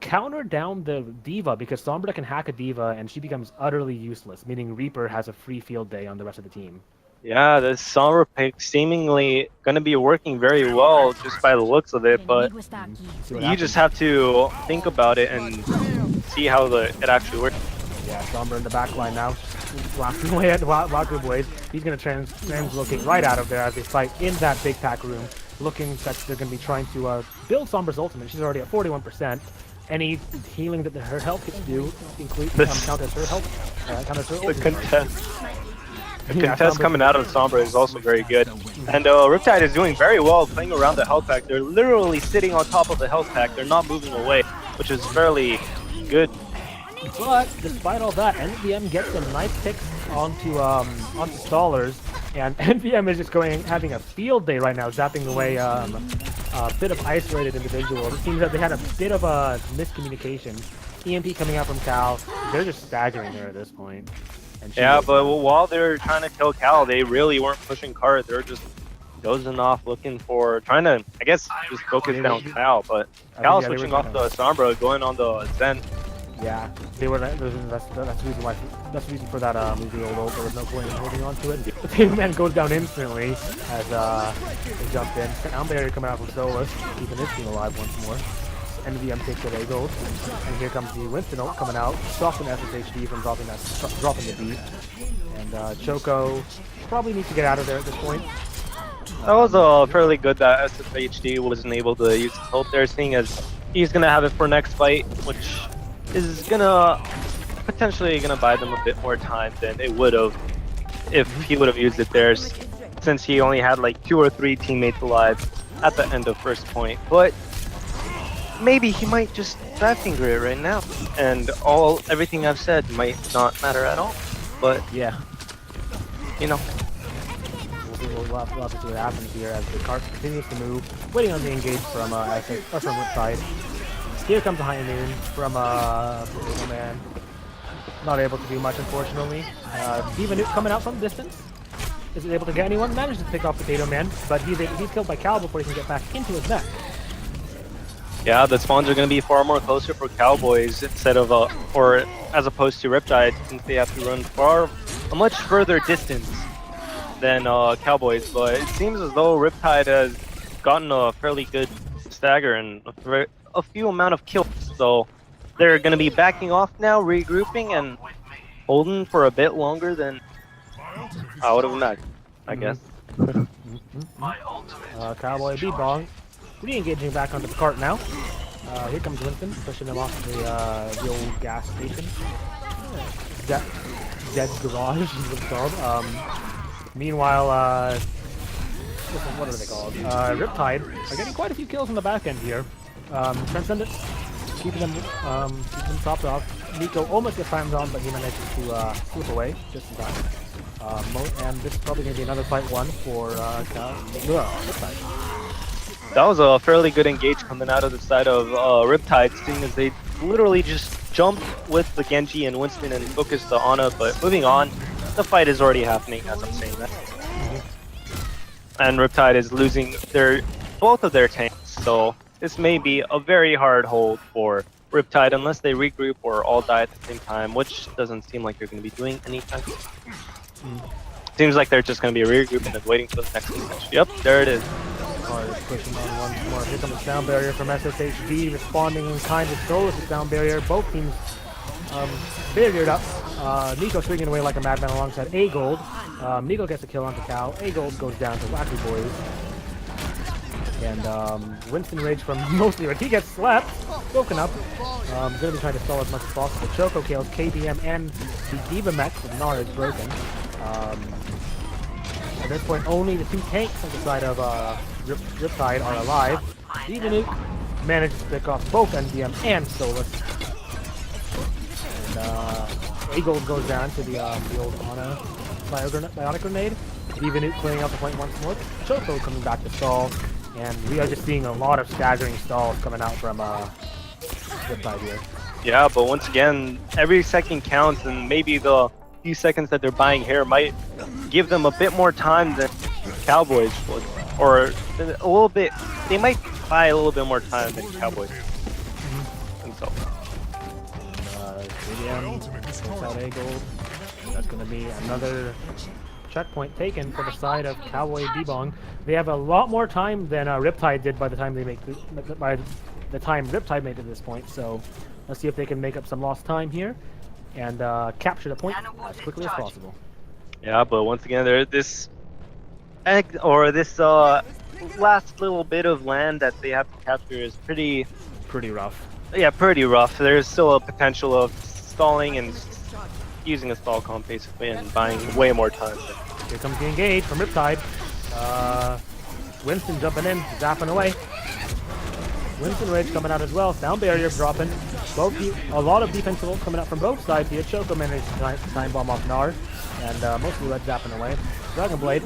counter down the D.Va, because Sombra can hack a D.Va and she becomes utterly useless, meaning Reaper has a free field day on the rest of the team. Yeah, the Sombra pick seemingly going to be working very well just by the looks of it, but you just have to think about it and see how it actually works. Yeah, Sombra in the back line now, blasting away at Waku Boys. He's going to translocate right out of there as they fight in that Big Pack room, looking that they're going to be trying to build Sombra's ultimate. She's already at 41%. Any healing that her health kits do counters her health. Counters her ultimate. The contest coming out of Sombra is also very good. And Riptide is doing very well playing around the health pack. They're literally sitting on top of the health pack. They're not moving away, which is fairly good. But despite all that, NVM gets some nice picks onto stallers, and NVM is just having a field day right now, zapping away a bit of isolated individuals. It seems that they had a bit of a miscommunication. EMP coming out from Cal, they're just staggering her at this point. Yeah, but while they're trying to kill Cal, they really weren't pushing cart. They're just dozing off, trying to, I guess, just focus down Cal. But Cal switching off the Sombra, going on the Zen. Yeah, they were. That's the reason why. That's the reason for that movie. Although there was no point in holding on to it. The Potato Man goes down instantly as they jumped in. Sound barrier coming out from Solus, keeping his team alive once more. NVM takes the A gold, and here comes the Winston ult coming out, stopping SSHD from dropping the beat. And Choco probably needs to get out of there at this point. That was fairly good that SSHD wasn't able to use his ult there, seeing as he's gonna have it for next fight, which is potentially gonna buy them a bit more time than it would have if he would have used it there, since he only had like 2 or 3 teammates alive at the end of first point. But maybe he might just fat finger it right now, and everything I've said might not matter at all. But yeah, you know, we'll have to see what happens here as the cart continues to move, waiting on the engage from Riptide. Here comes a high noon from Potato Man. Not able to do much, unfortunately. D.Va Nuke coming out from distance. Isn't able to get anyone. Manages to pick off Potato Man, but he's killed by Cal before he can get back into his mech. Yeah, the spawns are going to be far more closer for Cowboys instead of or as opposed to Riptide, since they have to run a much further distance than Cowboys. But it seems as though Riptide has gotten a fairly good stagger and a few amount of kills, so they're going to be backing off now, regrouping, and holding for a bit longer than I would have imagined, I guess. Cowboy BBong re-engaging back onto the cart now. Here comes Winston, pushing him off the old gas station. Dead garage is what it's called. Meanwhile, what are they called? Riptide are getting quite a few kills on the back end here. Transcendent keeping them topped off. Nico almost gets timed on, but he manages to slip away just in time. And this is probably going to be another fight one for Riptide. That was a fairly good engage coming out of the side of Riptide, seeing as they literally just jumped with the Genji and Winston and focused the Ana, but moving on, the fight is already happening as I'm saying that. And Riptide is losing both of their tanks, so this may be a very hard hold for Riptide unless they regroup or all die at the same time, which doesn't seem like they're going to be doing anytime. Seems like they're just going to be regrouping and waiting for the next match. Yep, there it is. Pushing on once more. Here comes down barrier from SSHD, responding in kind of slow with the down barrier. Both teams barriered up. Nico swinging away like a madman alongside A Gold. Nico gets a kill onto Cow. A Gold goes down to Wacky Boys. And Winston Rage from mostly Red. He gets slapped, broken up. Gonna be trying to stall as much as possible. Choco kills KBM and the Diva mech with Nara is broken. At this point, only the two tanks on the side of Riptide are alive. Diva Nuke manages to pick off both NVM and Solus. And A-Gold goes down to the old Ana Bionic Grenade. Diva Nuke clearing out the point once more. Choco coming back to stall. And we are just seeing a lot of staggering stalls coming out from Riptide here. Yeah, but once again, every second counts, and maybe the few seconds that they're buying here might give them a bit more time than Cowboys would, or a little bit. They might buy a little bit more time than Cowboys. And so, that's going to be another checkpoint taken for the side of Cowboy BBong. They have a lot more time than Riptide did by the time Riptide made it to this point. So let's see if they can make up some lost time here and capture the point as quickly as possible. yeah, but once again, this last little bit of land that they have to capture is pretty rough. Yeah, pretty rough. There's still a potential of stalling and using a stall comp basically and buying way more time. Here comes the engage from Riptide. Winston jumping in, zapping away. Winston Rage coming out as well. Sound barrier dropping. A lot of defensive ult coming out from both sides here. Choco managed to time bomb off Nar. And mostly Red zapping away. Dragon Blade.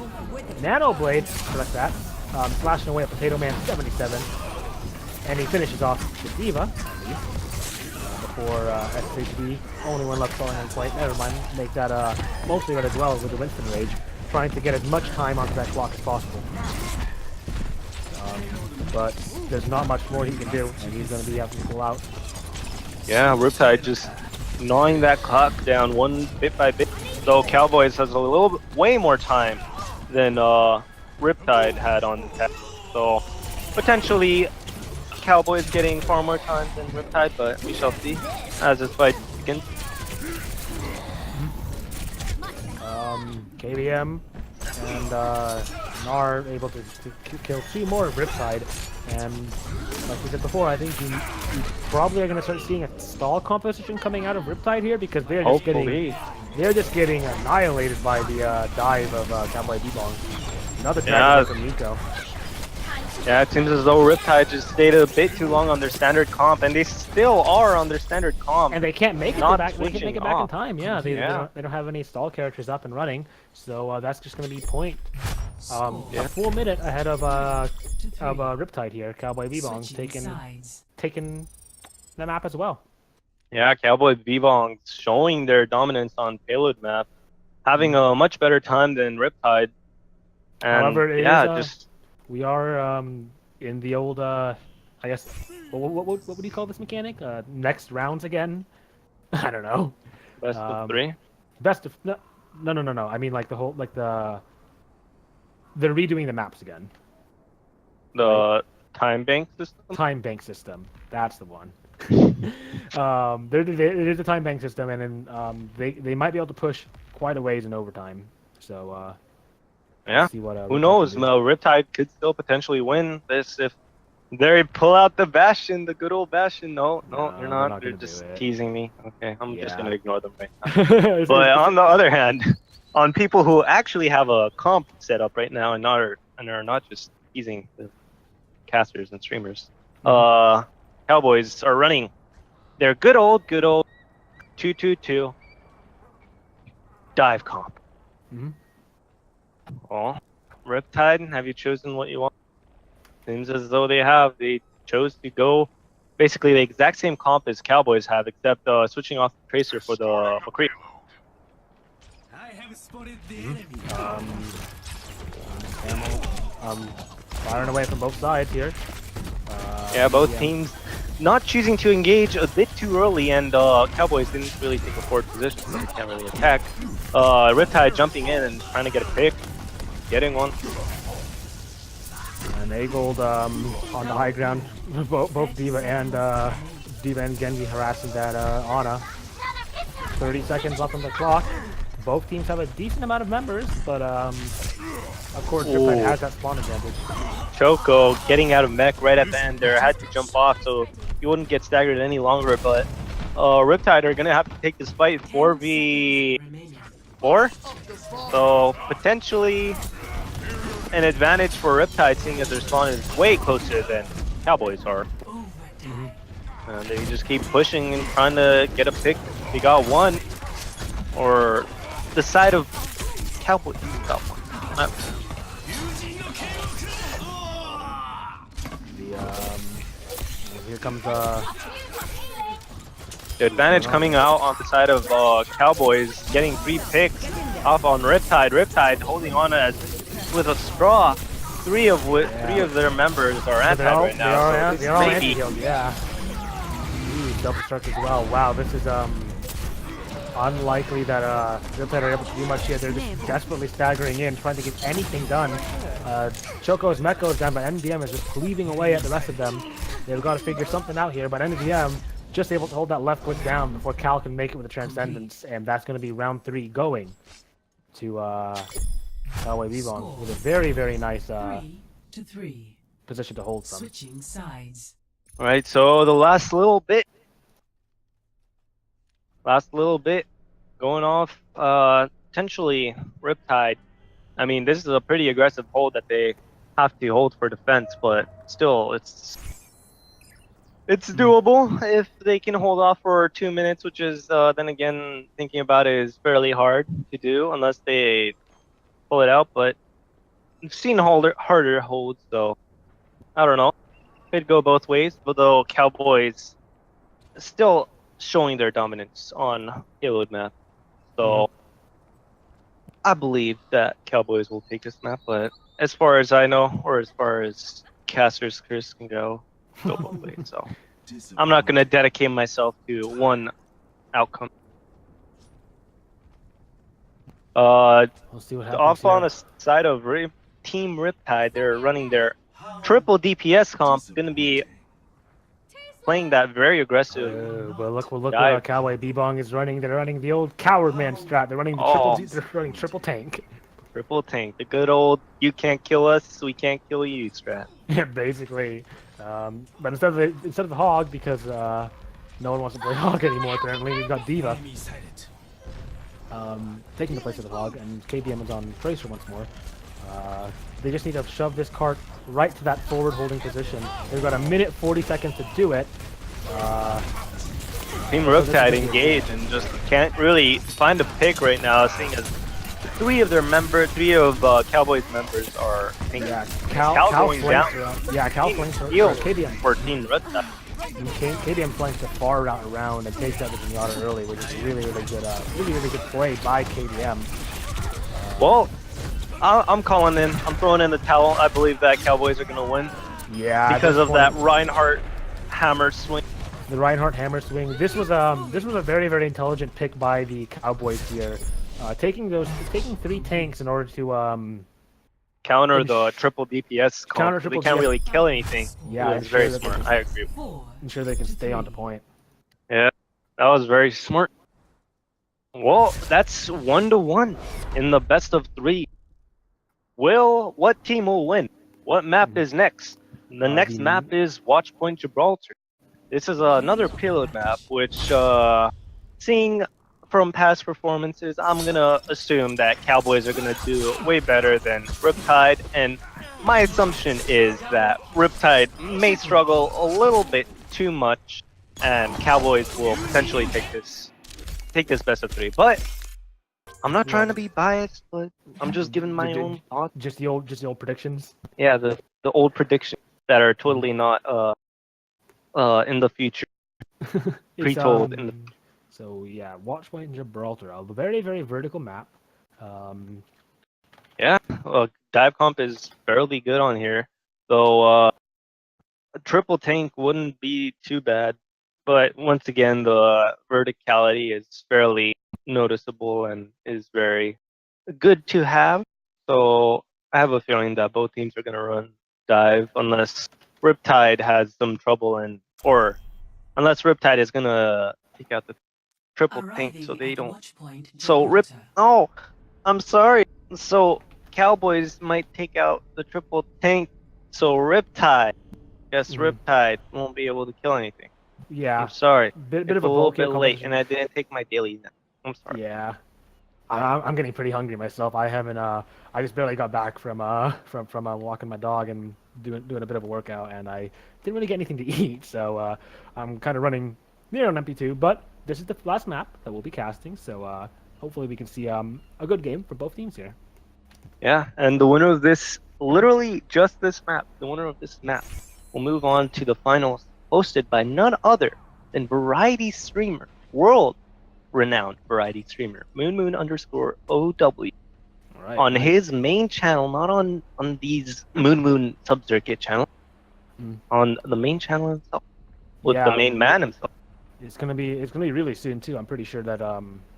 Nano Blade. Correct that. Slashing away at Potato Man 77. And he finishes off the Diva. Before SHD. Only one left falling on plate. Never mind. Make that mostly Red as well with the Winston Rage. Trying to get as much time onto that clock as possible. But there's not much more he can do, and he's going to be having to pull out. Yeah, Riptide just gnawing that clock down one bit by bit. Though Cowboys has way more time than Riptide had on the test. So potentially Cowboys getting far more time than Riptide, but we shall see as this fight begins. KBM and Nar able to kill two more of Riptide, and like we said before, I think you probably are going to start seeing a stall composition coming out of Riptide here because they're just getting annihilated by the dive of Cowboy BBong. Another tag from Nico. Yeah, it seems as though Riptide just stayed a bit too long on their standard comp, and they still are on their standard comp. And they can't make it back. They can make it back in time. Yeah, they don't have any stall characters up and running, so that's just going to be point. A full minute ahead of Riptide here. Cowboy BBong taking the map as well. Yeah, Cowboy BBong showing their dominance on payload map, having a much better time than Riptide. And however, we are in the old, I guess, what would you call this mechanic? Next rounds again? I don't know. Best of three? Best of, no. I mean like the whole, like they're redoing the maps again. The time bank system? Time bank system. That's the one. It is a time bank system, and then they might be able to push quite a ways in overtime. So, yeah. see what, who knows? Riptide could still potentially win this if They pull out the Bastion, the good old Bastion. No, No, they're they're not. not They're gonna do just it. teasing me. Okay, I'm just Yeah. gonna ignore them right now. But on the other hand, on people who actually have a comp set up right now and are not just teasing the casters and streamers, Cowboys are running their good old 2-2-2 dive comp. Mhm. Oh, Riptide, have you chosen what you want? Seems as though they have. They chose to go basically the exact same comp as Cowboys have, except switching off the Tracer for the McCree. Firing away from both sides here. Yeah, both teams not choosing to engage a bit too early, and Cowboys didn't really take a forward position, so they can't really attack. Riptide jumping in and trying to get a pick, getting one. And A-Gold on the high ground, both Diva and Genji harassing that Ana. 30 seconds left on the clock. Both teams have a decent amount of members, but of course Riptide has that spawn advantage. Choco getting out of mech right at the end there, had to jump off so he wouldn't get staggered any longer, but Riptide are gonna have to take this fight 4v4, so potentially an advantage for Riptide, seeing as their spawn is way closer than Cowboys are. And they just keep pushing and trying to get a pick. They got one, or the side of Cowboys got one. Here comes the advantage coming out on the side of Cowboys, getting 3 picks off on Riptide. Riptide holding on as with a straw. Three of their members are anti right now. They're all anti-healed, yeah. Ooh, self-destruct as well. Wow, this is unlikely that Riptide are able to do much here. They're just desperately staggering in, trying to get anything done. Choco's mech goes down, but NVM is just cleaving away at the rest of them. They've got to figure something out here, but NVM just able to hold that left click down before Cal can make it with a Transcendence, and that's going to be round 3 going to Cowboy BBong with a very, very nice 3-3. position to hold from. Switching sides. All right, so the last little bit going off. Potentially Riptide. I mean, this is a pretty aggressive hold that they have to hold for defense, but still, it's doable if they can hold off for 2 minutes, which is then again thinking about it is fairly hard to do unless they pull it out. But I've seen harder holds, so I don't know. Could go both ways, although Cowboys still showing their dominance on payload map. So I believe that Cowboys will take this map, but as far as I know, or as far as casters Chris can go both ways. So I'm not gonna dedicate myself to one outcome. We'll see what happens Off here. on the side of Team Riptide, they're running their triple DPS comp. Gonna be playing that very aggressive. But look what dive. Cowboy BBong is running. They're running the old coward man strat. They're running the they're running triple tank. Triple tank, the good old "you can't kill us, we can't kill you" strat. Yeah, basically. But instead of the hog, because no one wants to play hog anymore. Apparently, we've got Diva taking the place of the hog, and KBM is on Tracer once more. They just need to shove this cart right to that forward holding position. They've got 1 minute 40 seconds to do it. Team Riptide engaged and just can't really find a pick right now, seeing as 3 of Cowboys members are thinking. Yeah, Cal going down. Cal flanks KBM. For Team Riptide. KBM flanks the far route around and takes out the Zenyatta early, which is really good play by KBM. Well, I'm calling in. I'm throwing in the towel. I believe that Cowboys are going to win. Yeah, because of that Reinhardt hammer swing. The Reinhardt hammer swing. This was a very, very intelligent pick by the Cowboys here, taking 3 tanks in order to counter the triple DPS. They can't really kill anything. Yeah, it's very smart. I agree. Ensure they can stay on the point. Yeah, that was very smart. Well, that's 1-1 in the best of 3. What team will win? What map is next? The next map is Watchpoint Gibraltar. This is another payload map, which, seeing from past performances, I'm gonna assume that Cowboys are gonna do way better than Riptide, and my assumption is that Riptide may struggle a little bit too much, and Cowboys will potentially take this best of 3. But I'm not trying to be biased, but I'm just giving my own thoughts. Just the old predictions. Yeah, the old predictions that are totally not in the future, pre-told in the. So yeah, Watchpoint in Gibraltar, a very vertical map. Yeah, dive comp is fairly good on here, though a triple tank wouldn't be too bad. But once again, the verticality is fairly noticeable and is very good to have. So I have a feeling that both teams are going to run dive unless Riptide has some trouble, or unless Riptide is going to take out the triple tank so they don't. So Oh, I'm sorry. So Cowboys might take out the triple tank. So Riptide. Guess Riptide won't be able to kill anything. Yeah. I'm sorry. Bit it's of a little bulky bit late, and I didn't take my daily nap. I'm sorry. Yeah. I'm getting pretty hungry myself. I haven't. I just barely got back from walking my dog and doing a bit of a workout, and I didn't really get anything to eat. So I'm kind of running near on MP2. But this is the last map that we'll be casting. So hopefully we can see a good game for both teams here. Yeah, and the winner of this, literally just this map, the winner of this map will move on to the finals, hosted by none other than variety streamer, world-renowned variety streamer, MoonMoon_OW, Right, on his main channel, not on these MoonMoon sub-circuit channels, on the main channel himself, with the main man himself. It's gonna be really soon too. I'm pretty sure that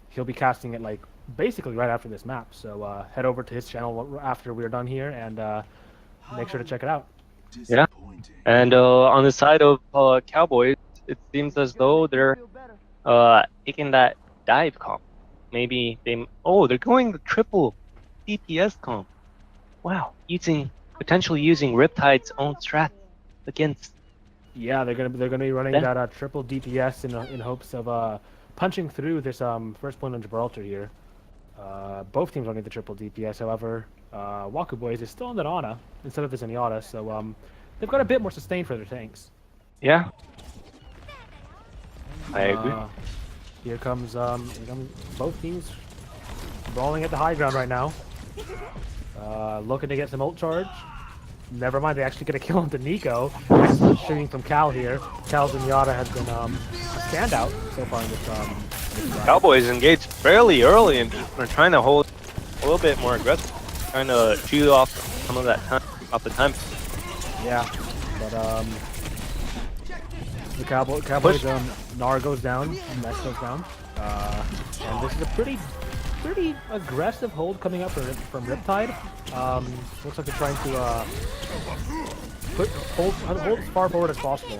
he'll be casting it like basically right after this map. So head over to his channel after we're done here and make sure to check it out. Yeah, and on the side of Cowboys, it seems as though they're taking that dive comp. Maybe they're going the triple DPS comp. Wow, potentially using Riptide's own strat against. Yeah, they're gonna be running that triple DPS in hopes of punching through this first point on Gibraltar here. Both teams running the triple DPS, however, Waku Boys is still on that Ana instead of the Zenyatta, so they've got a bit more sustain for their tanks. Yeah, I agree. Here comes both teams brawling at the high ground right now. Looking to get some ult charge. Never mind, they actually get a kill onto Nico. Shooting from Cal here. Cal Zenyatta has been a standout so far in this Cowboys engaged fairly early and are trying to hold a little bit more aggressive, trying to chew off some of that time, off the time. Yeah, but the Cowboys Nar goes down, Mesh goes down, and this is a pretty aggressive hold coming up from Riptide. Looks like they're trying to hold as far forward as possible.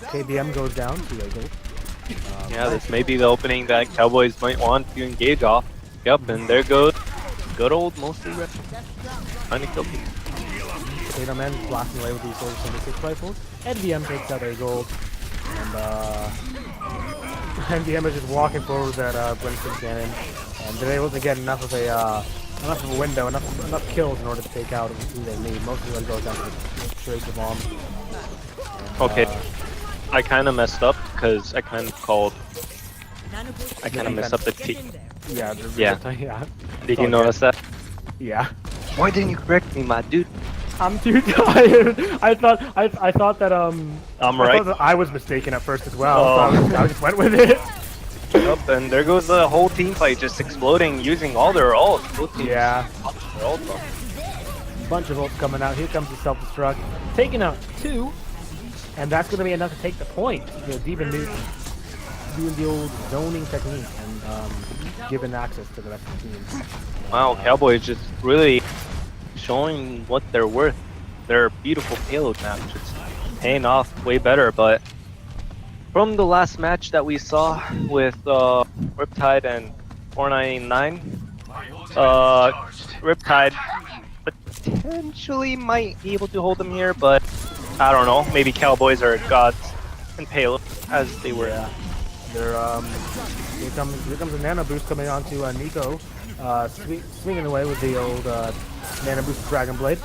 KBM goes down to a gold. Yeah, this may be the opening that Cowboys might want to engage off. Yep, and there goes good old mostly red. Trying to kill people. Potato Man blasting away with these Soldier 76 rifles. NVM takes out a gold. And NVM is just walking forward with that Brimstone cannon. And they're able to get enough of a window, enough kills in order to take out who they need. Most of them goes down to the straight to bomb. And, okay. I kind of messed up because I kind of messed up the T. Yeah. Yeah. Did you notice that? Yeah. Why didn't you correct me, my dude? I'm too tired. I thought that I'm right. I thought that I was mistaken at first as well. So I just went with it. Yep, and there goes the whole team fight just exploding using all their ults. Yeah. Their ults. Bunch of ults coming out. Here comes the self-destruct, taking out 2. And that's going to be enough to take the point. You know, Demon Newt doing the old zoning technique and giving access to the rest of the team. Wow, Cowboys just really showing what they're worth. Their beautiful payload match is paying off way better. But from the last match that we saw with Riptide and 499, Riptide potentially might be able to hold them here, but I don't know. Maybe Cowboys are gods and payload as they were. Yeah. They're here comes a nano boost coming onto Nico, swinging away with the old nano boost Dragon Blade.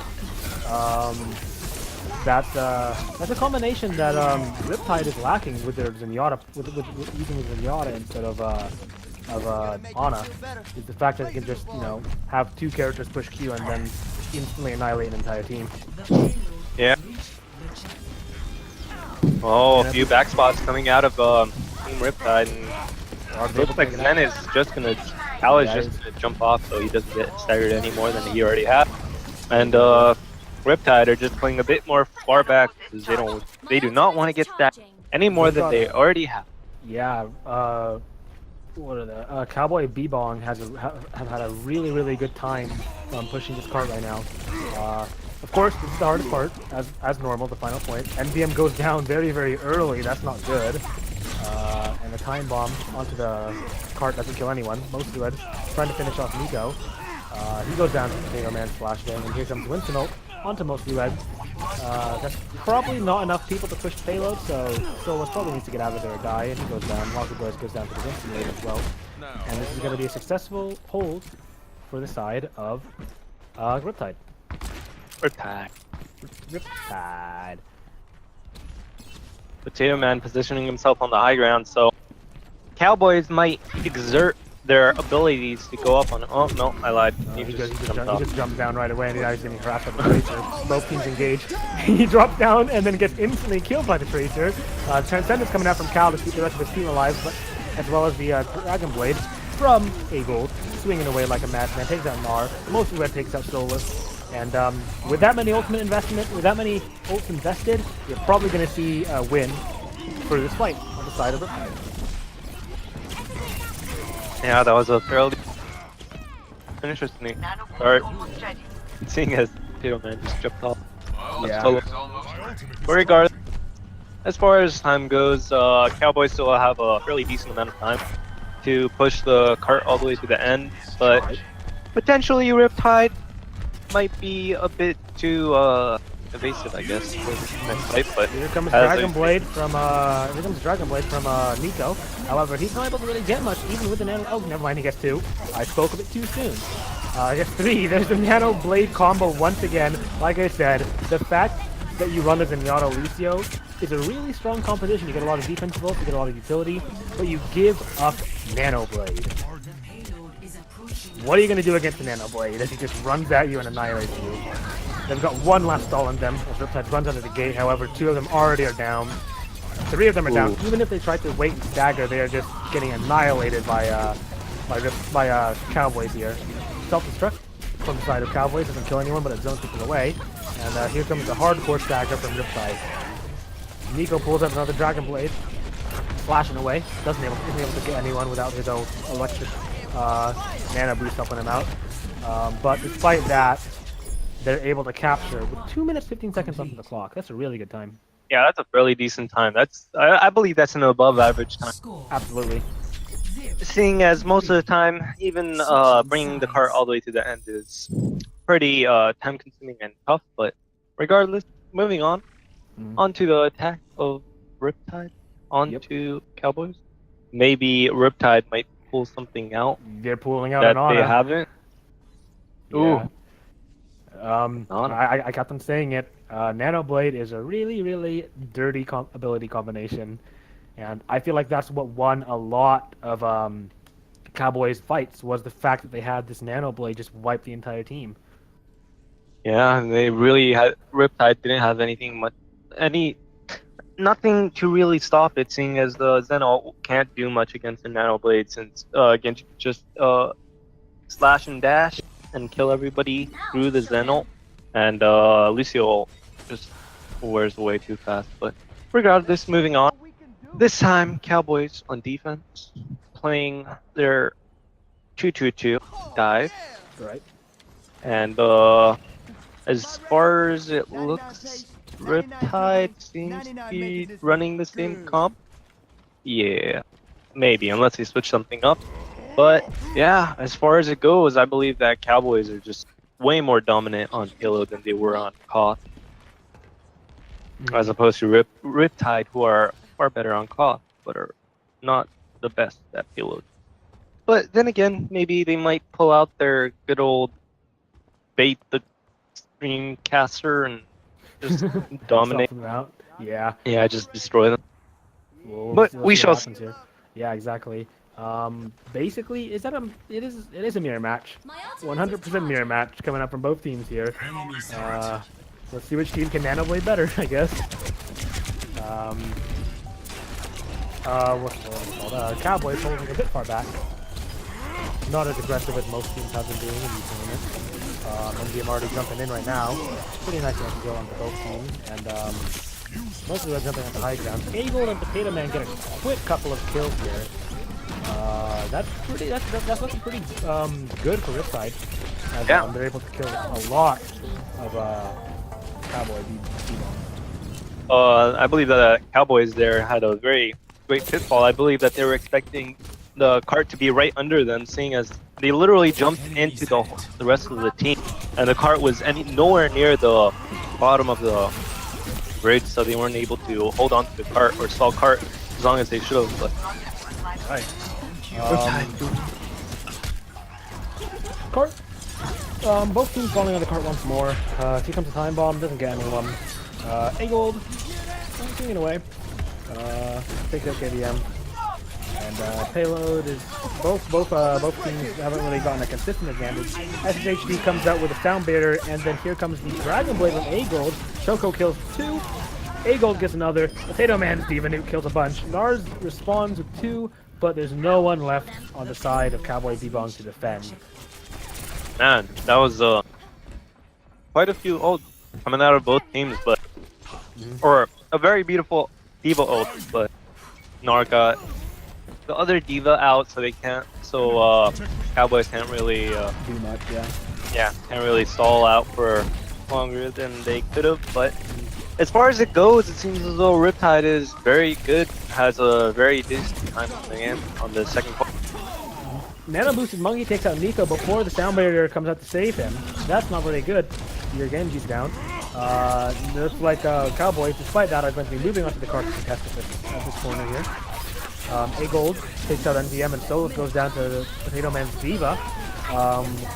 That's a combination that Riptide is lacking with their Zenyatta, with using the Zenyatta instead of Ana. Is the fact that they can just have two characters push Q and then instantly annihilate an entire team. Yeah. Oh, a few back spots coming out of Team Riptide, and looks like Zen is just gonna, Al is just gonna jump off so he doesn't get staggered any more than he already had. And Riptide are just playing a bit more far back because they do not want to get stacked any more than they already have. Yeah. What are the Cowboy BBong have had a really good time pushing this cart right now. Of course, this is the hardest part, as normal, the final point. NVM goes down very early, that's not good. And a time bomb onto the cart doesn't kill anyone. Most Red trying to finish off Nico. He goes down to Potato Man's flashbang, and here comes Winston ult onto Most Red. That's probably not enough people to push payload, so Solas probably needs to get out of there or die, and he goes down. Walker Boys goes down to the Winston lane as well. And this is going to be a successful hold for the side of Riptide. Riptide. Potato Man positioning himself on the high ground, so Cowboys might exert their abilities to go up on. Oh no, I lied. He just jumped down right away, and now he's getting harassed by the Tracer. Both teams engage. He drops down and then gets instantly killed by the Tracer. Transcendence coming out from Cal to keep the rest of his team alive, but as well as the Dragon Blade from Gold, swinging away like a madman, takes out Gnar. Most Red takes out Solus. And with that many ultimate investment, with that many ults invested, you're probably going to see a win for this fight on the side of Riptide. Yeah, that was a fairly interesting start. Seeing as Potato Man just jumped off. Yeah. But regardless, as far as time goes, Cowboys still have a fairly decent amount of time to push the cart all the way to the end, but potentially Riptide might be a bit too evasive, I guess, for this next fight. But here comes Dragon Blade from Nico. However, he's not able to really get much, even with the nano. Oh, never mind, he gets 2. I spoke a bit too soon. I guess 3. There's the nano blade combo once again. Like I said, the fact that you run as Zenyatta Lucio is a really strong composition. You get a lot of defensive ults, you get a lot of utility, but you give up nano blade. What are you going to do against the Nano Blade as he just runs at you and annihilates you? They've got one last stall on them as Riptide runs under the gate. However, 2 of them already are down. 3 of them are down. Even if they try to wait and stagger, they are just getting annihilated by Cowboys here. Self-destruct from the side of Cowboys doesn't kill anyone, but it zones people away. And here comes the hardcore stagger from Riptide. Nico pulls up another Dragon Blade, flashing away. Isn't able to get anyone without his own electric nano boost helping him out. But despite that, they're able to capture with 2 minutes 15 seconds left on the clock. That's a really good time. yeah, that's a fairly decent time. I believe that's an above average time. Absolutely. Seeing as most of the time, even bringing the cart all the way to the end is pretty time consuming and tough. But regardless, moving on onto the attack of Riptide onto Cowboys. Maybe Riptide might pull something out. They're pulling out that an they Ana. haven't. Yeah. I kept on saying it. Nano Blade is a really dirty ability combination, and I feel like that's what won a lot of Cowboys fights, was the fact that they had this Nano Blade just wipe the entire team. Yeah, they really had. Riptide didn't have nothing to really stop it, seeing as the Zen can't do much against the Nano Blade, since against just slash and dash and kill everybody through the Zen ult, and Lucio just wears away too fast. But regardless, moving on. This time, Cowboys on defense, playing their 2-2-2 dive. Right. And as far as it looks, Riptide seems to be running the same comp. Yeah, maybe, unless they switch something up. But yeah, as far as it goes, I believe that Cowboys are just way more dominant on payload than they were on cost, as Mhm. opposed to Riptide, who are far better on cost, but are not the best at payload. But then again, maybe they might pull out their good old bait the Streamcaster and just dominate. Self them out. Yeah. Yeah, just destroy them. We'll But see we what shall see. happens here. Yeah, exactly. Basically, is that a? It is a mirror match. 100% mirror match coming up from both teams here. Let's see which team can nanoblade better, I guess. What's it called? Cowboys holding a bit far back. Not as aggressive as most teams have been doing in these tournaments. MGM already jumping in right now. Pretty nice to go on for both teams. And mostly they're jumping on the high ground. Eagle and Potato Man get a quick couple of kills here. That's looking pretty good for Riptide. As, Yeah. they're able to kill a lot of Cowboy BBong. I believe that Cowboys there had a very great pitfall. I believe that they were expecting the cart to be right under them, seeing as they literally jumped into the rest of the team, and the cart was nowhere near the bottom of the bridge, so they weren't able to hold on to the cart or stall cart as long as they should have. But Right. Cart. Both teams falling on the cart once more. Here comes the time bomb. Doesn't get anyone. A-Gold. Taking it away. Takes out KBM. And payload is both teams haven't really gotten a consistent advantage. SHD comes out with a sound barrier, and then here comes the Dragon Blade with A-Gold. Choco kills 2. A-Gold gets another. Potato Man Diva Nuke kills a bunch. Nars responds with 2, but there's no one left on the side of Cowboy BBong to defend. man, that was quite a few ult coming out of both teams, but or a very beautiful Diva ult, but Nar got the other Diva out, so they can't. So Cowboys can't really Do much, yeah. can't really stall out for longer than they could have. But as far as it goes, it seems as though Riptide is very good, has a very decent time coming in on the second part. Nano boosted Monkey takes out Nico before the sound barrier comes out to save him. That's not really good. Your Genji's down. Looks like Cowboys, despite that, are going to be moving onto the cart to contest at this corner here. A-Gold takes out NVM and Solus goes down to Potato Man's Diva.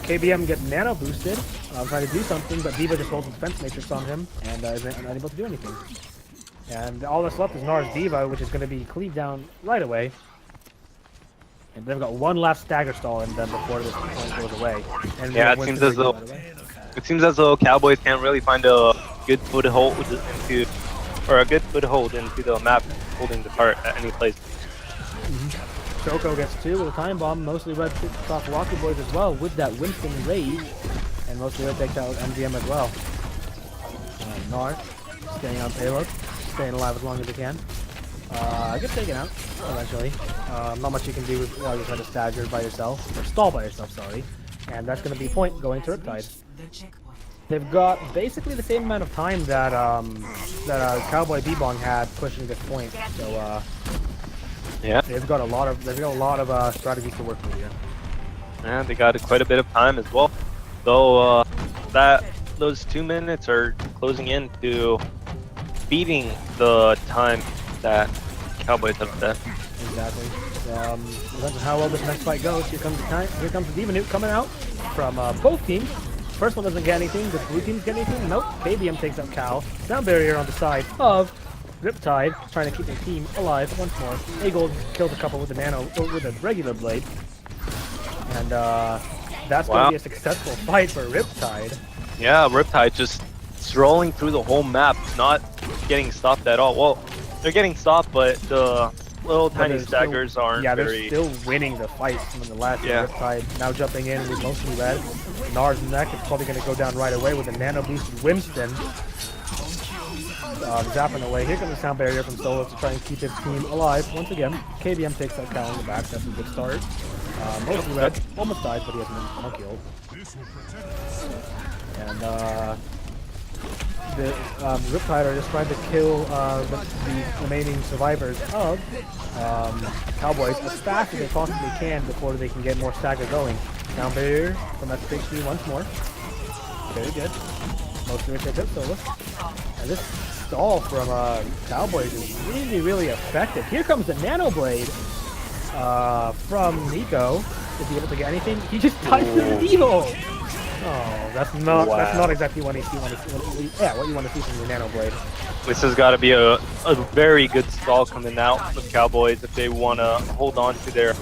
KBM gets nano boosted, trying to do something, but Diva just holds the defense matrix on him and is unable to do anything. And all that's left is Nars Diva, which is going to be cleaved down right away. And they've got one last stagger stall in them before this point goes away. And Yeah, it wins seems the as though right away. Cowboys can't really find a good foothold into the map, holding the cart at any place. Choco gets 2 with a time bomb. Mostly Red picks off Rocket Boys as well with that Winston raid. And mostly Red takes out MGM as well. Nar staying on payload, staying alive as long as he can. Gets taken out eventually. Not much you can do while you're trying to stagger by yourself, or stall by yourself, sorry. And that's going to be point going to Riptide. The checkpoint. They've got basically the same amount of time that Cowboy BBong had pushing this point. So Yeah, they've got a lot of strategies to work with here. and they got quite a bit of time as well. Though those 2 minutes are closing in to beating the time that Cowboys have set. Exactly. Depends on how well this next fight goes. Here comes the Diva Nuke coming out from both teams. First one doesn't get anything. Does blue teams get anything? Nope. KBM takes out Cal. Sound barrier on the side of Riptide, trying to keep their team alive once more. A-Gold killed a couple with a regular blade. And that's going to be a successful fight for Riptide. Yeah, Riptide just strolling through the whole map, not getting stopped at all. Well, they're getting stopped, but the little tiny they're staggers aren't Yeah, they're very... still winning the fight nonetheless. Yeah. Riptide now jumping in with mostly red. Nars neck is probably going to go down right away with a nano boosted Winston. Zapping away. Here comes the sound barrier from Solo to try and keep his team alive. Once again, KBM takes out Cal in the back. That's a good start. Mostly red. Almost died, but he has no kill. And the Riptide are just trying to kill the remaining survivors of Cowboys as fast as they possibly can before they can get more stagger going. Sound barrier from SHD once more. Very good. Most of it takes out Solus. And this stall from Cowboys is really, really effective. Here comes the Nano Blade from Nico. To be able to get anything, he just dies to the needle. Oh, that's not exactly what you want to see from your Nano Blade. This has got to be a very good stall coming out with Cowboys if they want to hold on to their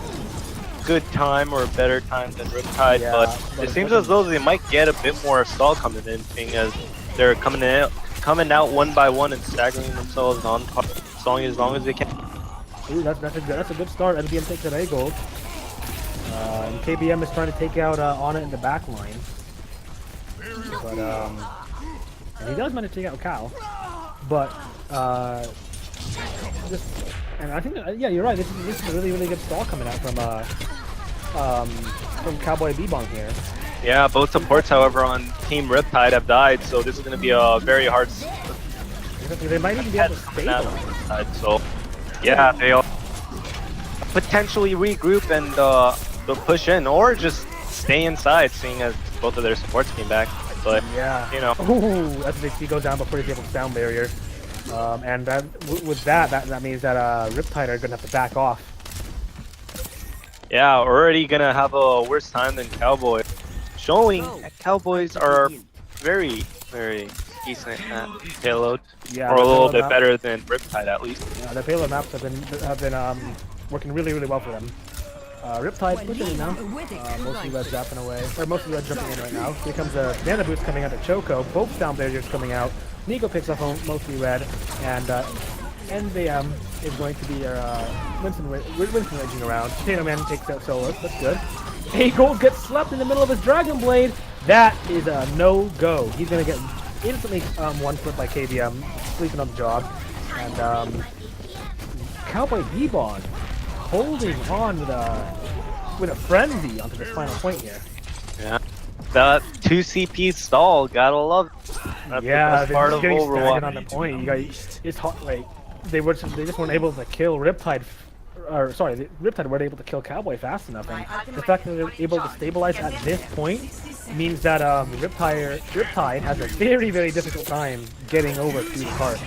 good time or a better time than Riptide. Yeah, but it seems as though they might get a bit more stall coming in, seeing as they're coming out one by one and staggering themselves on as long as they can. Ooh, that's a good start. MBM takes an A gold. And KBM is trying to take out Ana in the back line. But and he does manage to take out Cal. But and I think yeah, you're right. This is a really good stall coming out from Cowboy BBong here. Yeah, both supports, however, on Team Riptide have died, so this is going to be a very hard. They might even be able to stabilize. So yeah, they'll potentially regroup and they'll push in, or just stay inside, seeing as both of their supports came back. But yeah, you know, ooh, that's a big he goes down before he's able to sound barrier. And with that means that Riptide are gonna have to back off. Yeah, already gonna have a worse time than Cowboy, showing that Cowboys are very decent at payload, Yeah, or a little bit map, better than Riptide at least. Yeah, the payload maps have been working really well for them. Riptide pushing in now. Mostly red zapping away, or mostly red jumping in right now. Here comes a Nana Boost coming out of Choco. Both down barriers coming out. Nico picks up mostly red, and NVM is going to be Winston raging around. Potato Man takes out Solus. That's good. A gold gets slapped in the middle of his Dragon Blade. That is a no-go. He's gonna get instantly one-foot by KBM, sleeping on the job, and Cowboy BBong holding on with a frenzy onto this final point here. Yeah, that 2 CP stall, gotta love it. That's Yeah, the best part of getting Overwatch. staggered on the point. You got it's hot. Like they just weren't able to kill Riptide. Or sorry, the Riptide weren't able to kill Cowboy fast enough, and the fact that they're able to stabilize at this point means that Riptide has a very difficult time getting over to the card.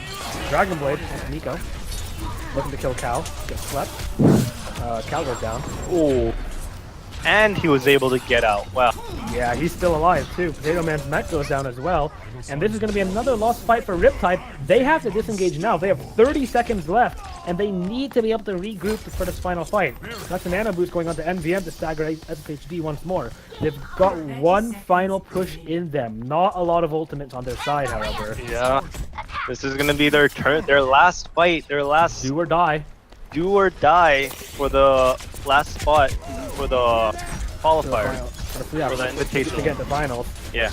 Dragon Blade onto Nico, looking to kill Cal, gets slept. Cal goes down. Ooh. And he was able to get out. Wow. Yeah, he's still alive too. Potato Man's mech goes down as well. And this is going to be another lost fight for Riptide. They have to disengage now. They have 30 seconds left, and they need to be able to regroup for this final fight. That's a Nano Boost going on to NVM to stagger SFHD once more. They've got one final push in them. Not a lot of ultimates on their side, however. Yeah. This is going to be their turn, their last fight, their last Do or die. do or die for the last spot for the qualifier. For the Invitational. to get the finals. Yeah.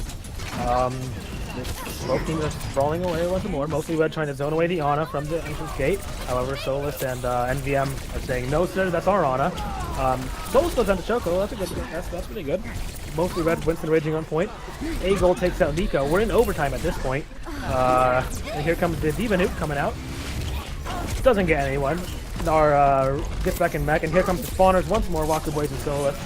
Both teams are sprawling away once more. Mostly Red trying to zone away the Ana from the entrance gate. However, Solus and NVM are saying, no sir, that's our Ana. Solus goes down to Choco. That's a good. That's pretty good. Mostly Red, Winston raging on point. A goal takes out Nico. We're in overtime at this point. And here comes the Diva Nuke coming out. Doesn't get anyone. Nar gets back in mech, and here comes the spawners once more. Walker Boys and Solus.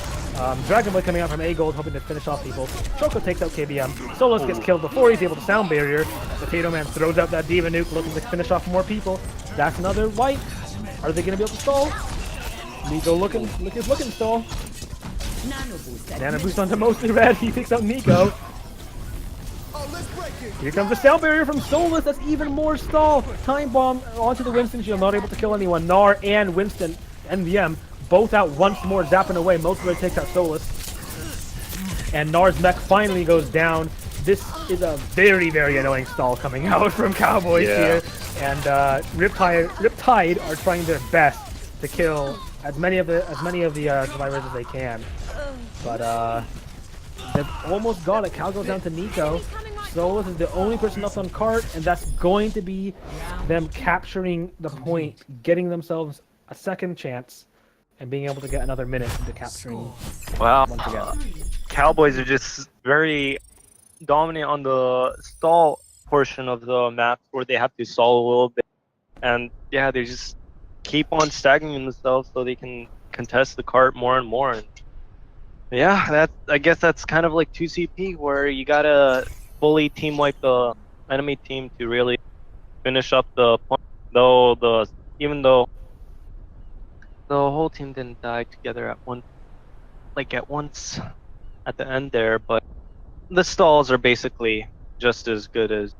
Dragon Boy coming out from A Gold, hoping to finish off people. Choco takes out KBM. Solus gets killed before he's able to sound barrier. Potato Man throws out that Diva Nuke, looking to finish off more people. That's another white. Are they going to be able to stall? Nico looking stall. Nano Boost onto mostly red. He takes out Nico. Here comes the sound barrier from Solus. That's even more stall. Time bomb onto the Winston shield. Not able to kill anyone. Nar and Winston, NVM, both out once more, zapping away. Most of it takes out Solus. And Nar's mech finally goes down. This is a very annoying stall coming out from Cowboys here. And Riptide are trying their best to kill as many of the survivors as they can. But they've almost got it. Cal goes down to Nico. Solus is the only person left on cart, and that's going to be them capturing the point, getting themselves a second chance, and being able to get another minute into capturing once again. Cowboys are just very dominant on the stall portion of the map, where they have to stall a little bit. And yeah, they just keep on staggering themselves so they can contest the cart more and more. And Yeah, I guess that's kind of like 2CP, where you gotta fully team wipe the enemy team to really finish up the point. Even though the whole team didn't die together at once at the end there, but the stalls are basically just as good as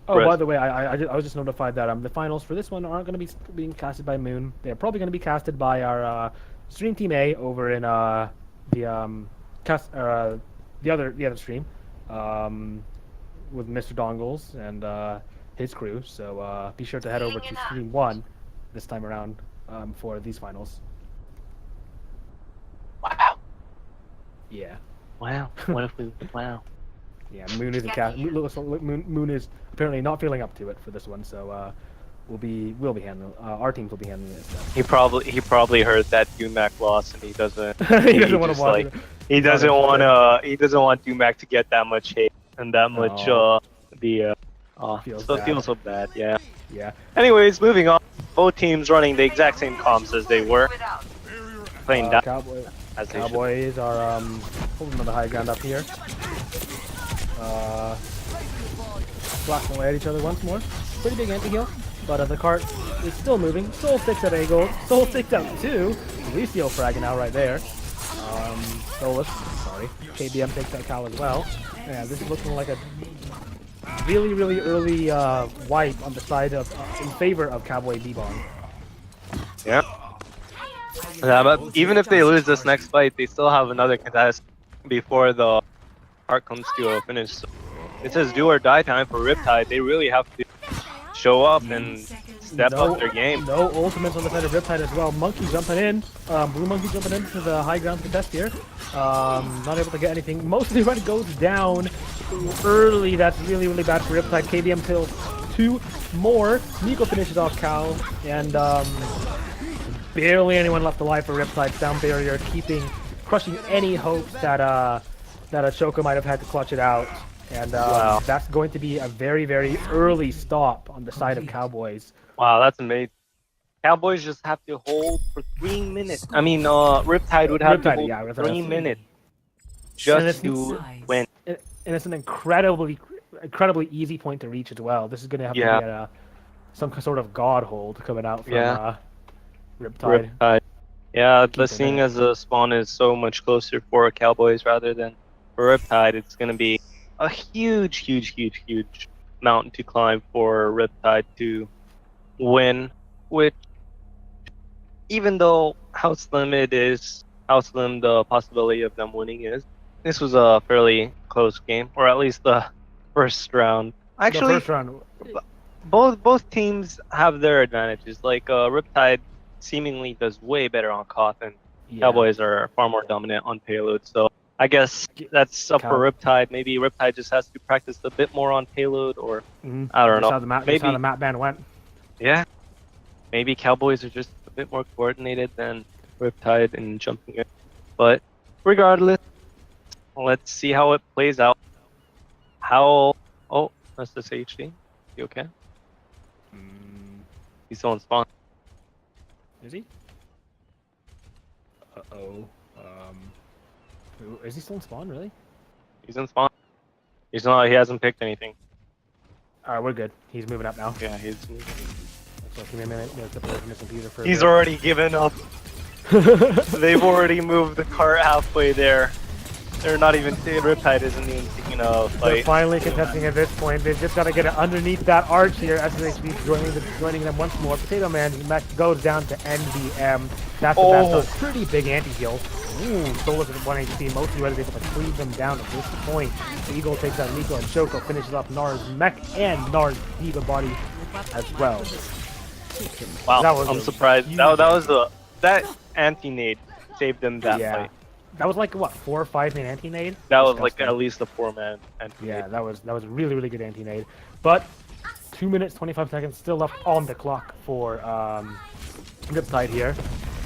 Oh, by rest. the way, I was just notified that the finals for this one aren't going to be being casted by Moon. They're probably going to be casted by our stream team A over in the the other stream with Mr. Dongles and his crew. So be sure to head over to stream 1 this time around for these finals. Wow. Yeah. Wow. What if we? Wow. Yeah, Moon isn't cast. Moon is apparently not feeling up to it for this one, so we'll be handling. Our teams will be handling it. So. He probably heard that Dumac lost and he doesn't. He doesn't want to watch it. He doesn't want Dumac to get that much hate and that much Feels it feels so bad. Yeah. Yeah. Anyways, moving on. Both teams running the exact same comps as they were playing down as they should. Cowboys are holding on the high ground up here. Blasting away at each other once more. Pretty big anti-heal, but the cart is still moving. Soul 6 at A gold. Soul 6 out 2. Lucio fragging out right there. Solus, sorry. KBM takes out Cal as well. Yeah, this is looking like a really, really early wipe on the side of in favor of Cowboy BBong. Yeah. Yeah, but even if they lose this next fight, they still have another contest before the part comes to a finish. So it says do or die time for Riptide. They really have to show up and step up their game. No ultimates on the side of Riptide as well. Monkey jumping in. Blue Monkey jumping into the high ground contest here. Not able to get anything. Mostly when it goes down early. That's really, really bad for Riptide. KBM kills 2 more. Nico finishes off Cal. And barely anyone left alive for Riptide. Down barrier crushing any hopes that Ashoka might have had to clutch it out. And Wow. that's going to be a very, very early stop on the side of Cowboys. Wow, that's amazing. Cowboys just have to hold for 3 minutes. I mean, Riptide would have to hold Riptide 3 has- minutes And just to win. And it's an incredibly easy point to reach as well. This is going to have to be some sort of god hold coming out from Riptide. Riptide. Yeah, Keep it seeing in. as the spawn is so much closer for Cowboys rather than for Riptide, it's going to be a huge mountain to climb for Riptide to win, which, even though how slim the possibility of them winning is, this was a fairly close game, or at least the first round. Actually, The first round, both teams have their advantages. Like Riptide seemingly does way better on Koth, and Cowboys are far more dominant on payload. So I guess that's up for Riptide. Maybe Riptide just has to practice a bit more on payload, or I don't know. That's how the map ban went. Yeah, maybe Cowboys are just a bit more coordinated than Riptide in jumping it. But regardless, let's see how it plays out. Oh, that's the HD. You okay? He's still on spawn. Is he? Uh-oh. Is he still in spawn, really? He's in spawn. He hasn't picked anything. Alright, we're good. He's moving up now. Yeah, he's He's already given up. They've already moved the cart halfway there. They're not even Riptide isn't even taking a They're fight. finally contesting at this point. They've just got to get it underneath that arch here. SSHB joining them once more. Potato Man goes down to NVM. That's the best. So pretty big anti-heal. Ooh, Solus at 1 HP. Mostly was able to cleave them down at this point. The Eagle takes out Nico, and Shoko finishes off Nars mech and Nars Diva body as well. Wow, I'm surprised. That anti-nade saved them that fight. That was like what, 4 or 5 man anti-nade? That was like at least a 4-man anti-nade. Yeah, that was a really, really good anti-nade. But 2 minutes 25 seconds still left on the clock for Riptide here.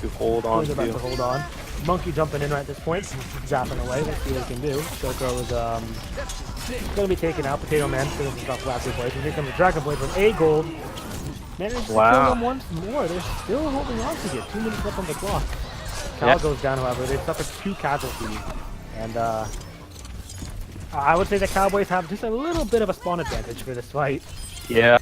To hold on to. Hold on. Monkey jumping in right at this point, zapping away. Let's see what he can do. Shoko is going to be taken out. Potato Man finishes off last place. And here comes the Dragon Blade from A gold. Manages to kill them once more. They're still holding on to it. 2 minutes left on the clock. Cal goes down, however. They've suffered 2 casualties. And I would say the Cowboys have just a little bit of a spawn advantage for this fight. Yeah.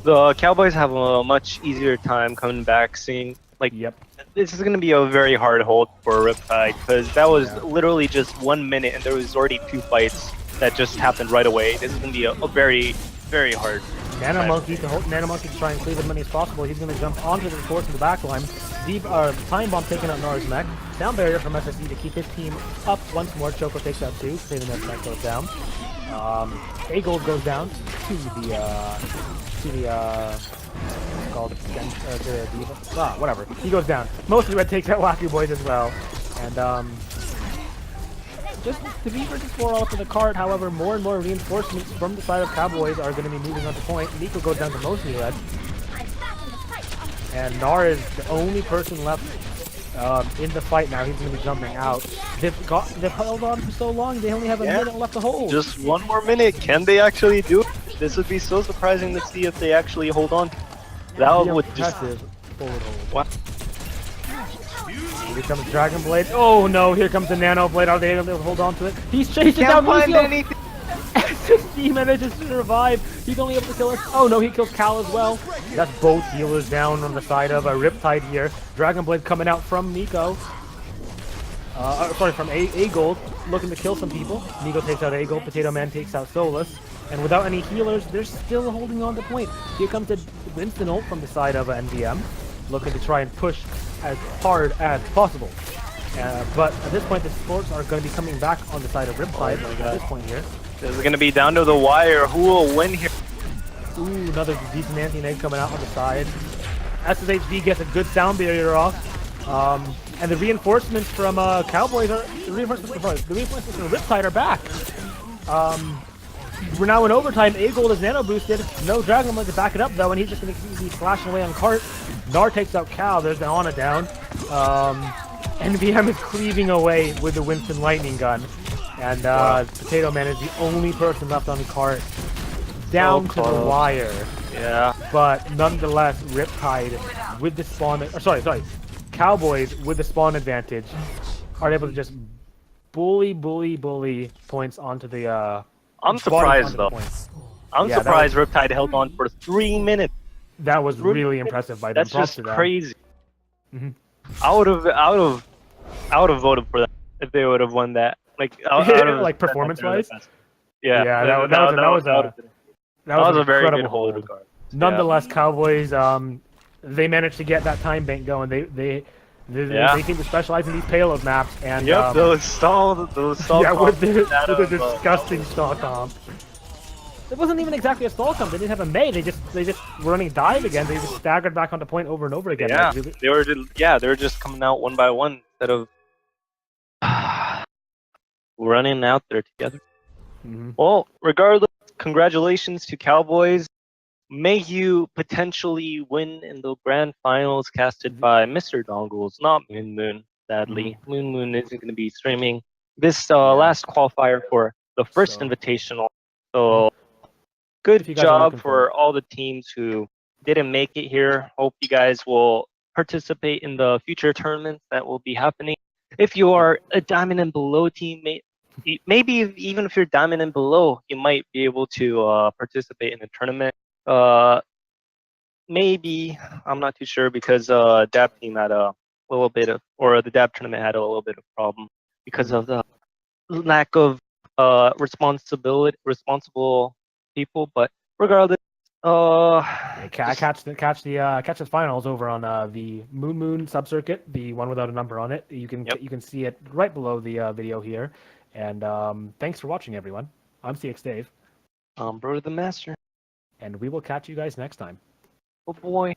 The Cowboys have a much easier time coming back, seeing, like, Yep. this is going to be a very hard hold for Riptide, because that was literally just 1 minute, and there was already 2 fights that just happened right away. This is going to be a very, very hard. Nanomonkey to try and cleave as many as possible. He's going to jump onto the force in the back line. Deep Time Bomb taking out Nara's mech. Sound barrier from SSE to keep his team up once more. Choco takes out 2. Saving that mech goes down. A-Gold goes down to the what's called whatever. He goes down. Mostly Red takes out Wacky Boys as well. And just to be versus 4 all up in the cart, however, more and more reinforcements from the side of Cowboys are going to be moving onto point. Nico goes down to mostly Red. And Nar is the only person left in the fight now. He's going to be jumping out. They've held on for so long, they only have a minute left to hold. Just 1 more minute. Can they actually do it? This would be so surprising to see if they actually hold on. That would just... forward hold. Wow. Here comes Dragon Blade. Oh no, here comes the Nano Blade. Are they able to hold on to it? He's chasing down Lucio! He manages to survive. He's only able to kill us. Oh no, he kills Cal as well. That's both healers down on the side of a Riptide here. Dragon Blade coming out from Nico. From A-Gold, looking to kill some people. Nico takes out A-Gold, Potato Man takes out Solus. And without any healers, they're still holding on to point. Here comes the Winston ult from the side of NVM, looking to try and push as hard as possible. But at this point, the sports are going to be coming back on the side of Riptide at this point here. This is going to be down to the wire. Who will win here? Ooh, another decent anti-nade coming out on the side. SSHD gets a good sound barrier off. And the reinforcements from Cowboys are... The reinforcements from Riptide are back. We're now in overtime. A-Gold is nano boosted. No Dragon Blade to back it up though, and he's just going to be slashing away on cart. Nar takes out Cal. There's the Ana down. NVM is cleaving away with the Winston Lightning Gun. And Potato Man is the only person left on the cart. Down to the wire. Yeah. But nonetheless, Riptide with the spawn... Cowboys with the spawn advantage are able to just bully points onto the... I'm surprised though. I'm surprised Riptide held on for 3 minutes. That was really impressive by them. That's just crazy. I would have voted for that if they would have won that. Like, like performance-wise. Yeah, that was a very good incredible hold. Nonetheless, Cowboys they managed to get that time bank going. They seem to specialize in these payload maps, and those stall with the disgusting stall comp. It wasn't even exactly a stall comp. They didn't have a May. They just were running dive again. They just staggered back onto point over and over again. Yeah, they were just coming out 1 by 1 instead of running out there together. Well, regardless, congratulations to Cowboys. May you potentially win in the grand finals casted by Mr. Dongles, not MOONMOON, sadly. MOONMOON isn't going to be streaming this last qualifier for the first invitational. So, good job for all the teams who didn't make it here. Hope you guys will participate in the future tournaments that will be happening. If you are a diamond and below team, maybe even if you're diamond and below, you might be able to participate in a tournament. Maybe, I'm not too sure, because DAB team had a little bit of, or the DAB tournament had a little bit of problem because of the lack of responsible people. But regardless, catch the finals over on the MOONMOON subcircuit, the one without a number on it. You can see it right below the video here. And thanks for watching, everyone. I'm CX Dave. I'm Bro the Master. And we will catch you guys next time. Oh boy.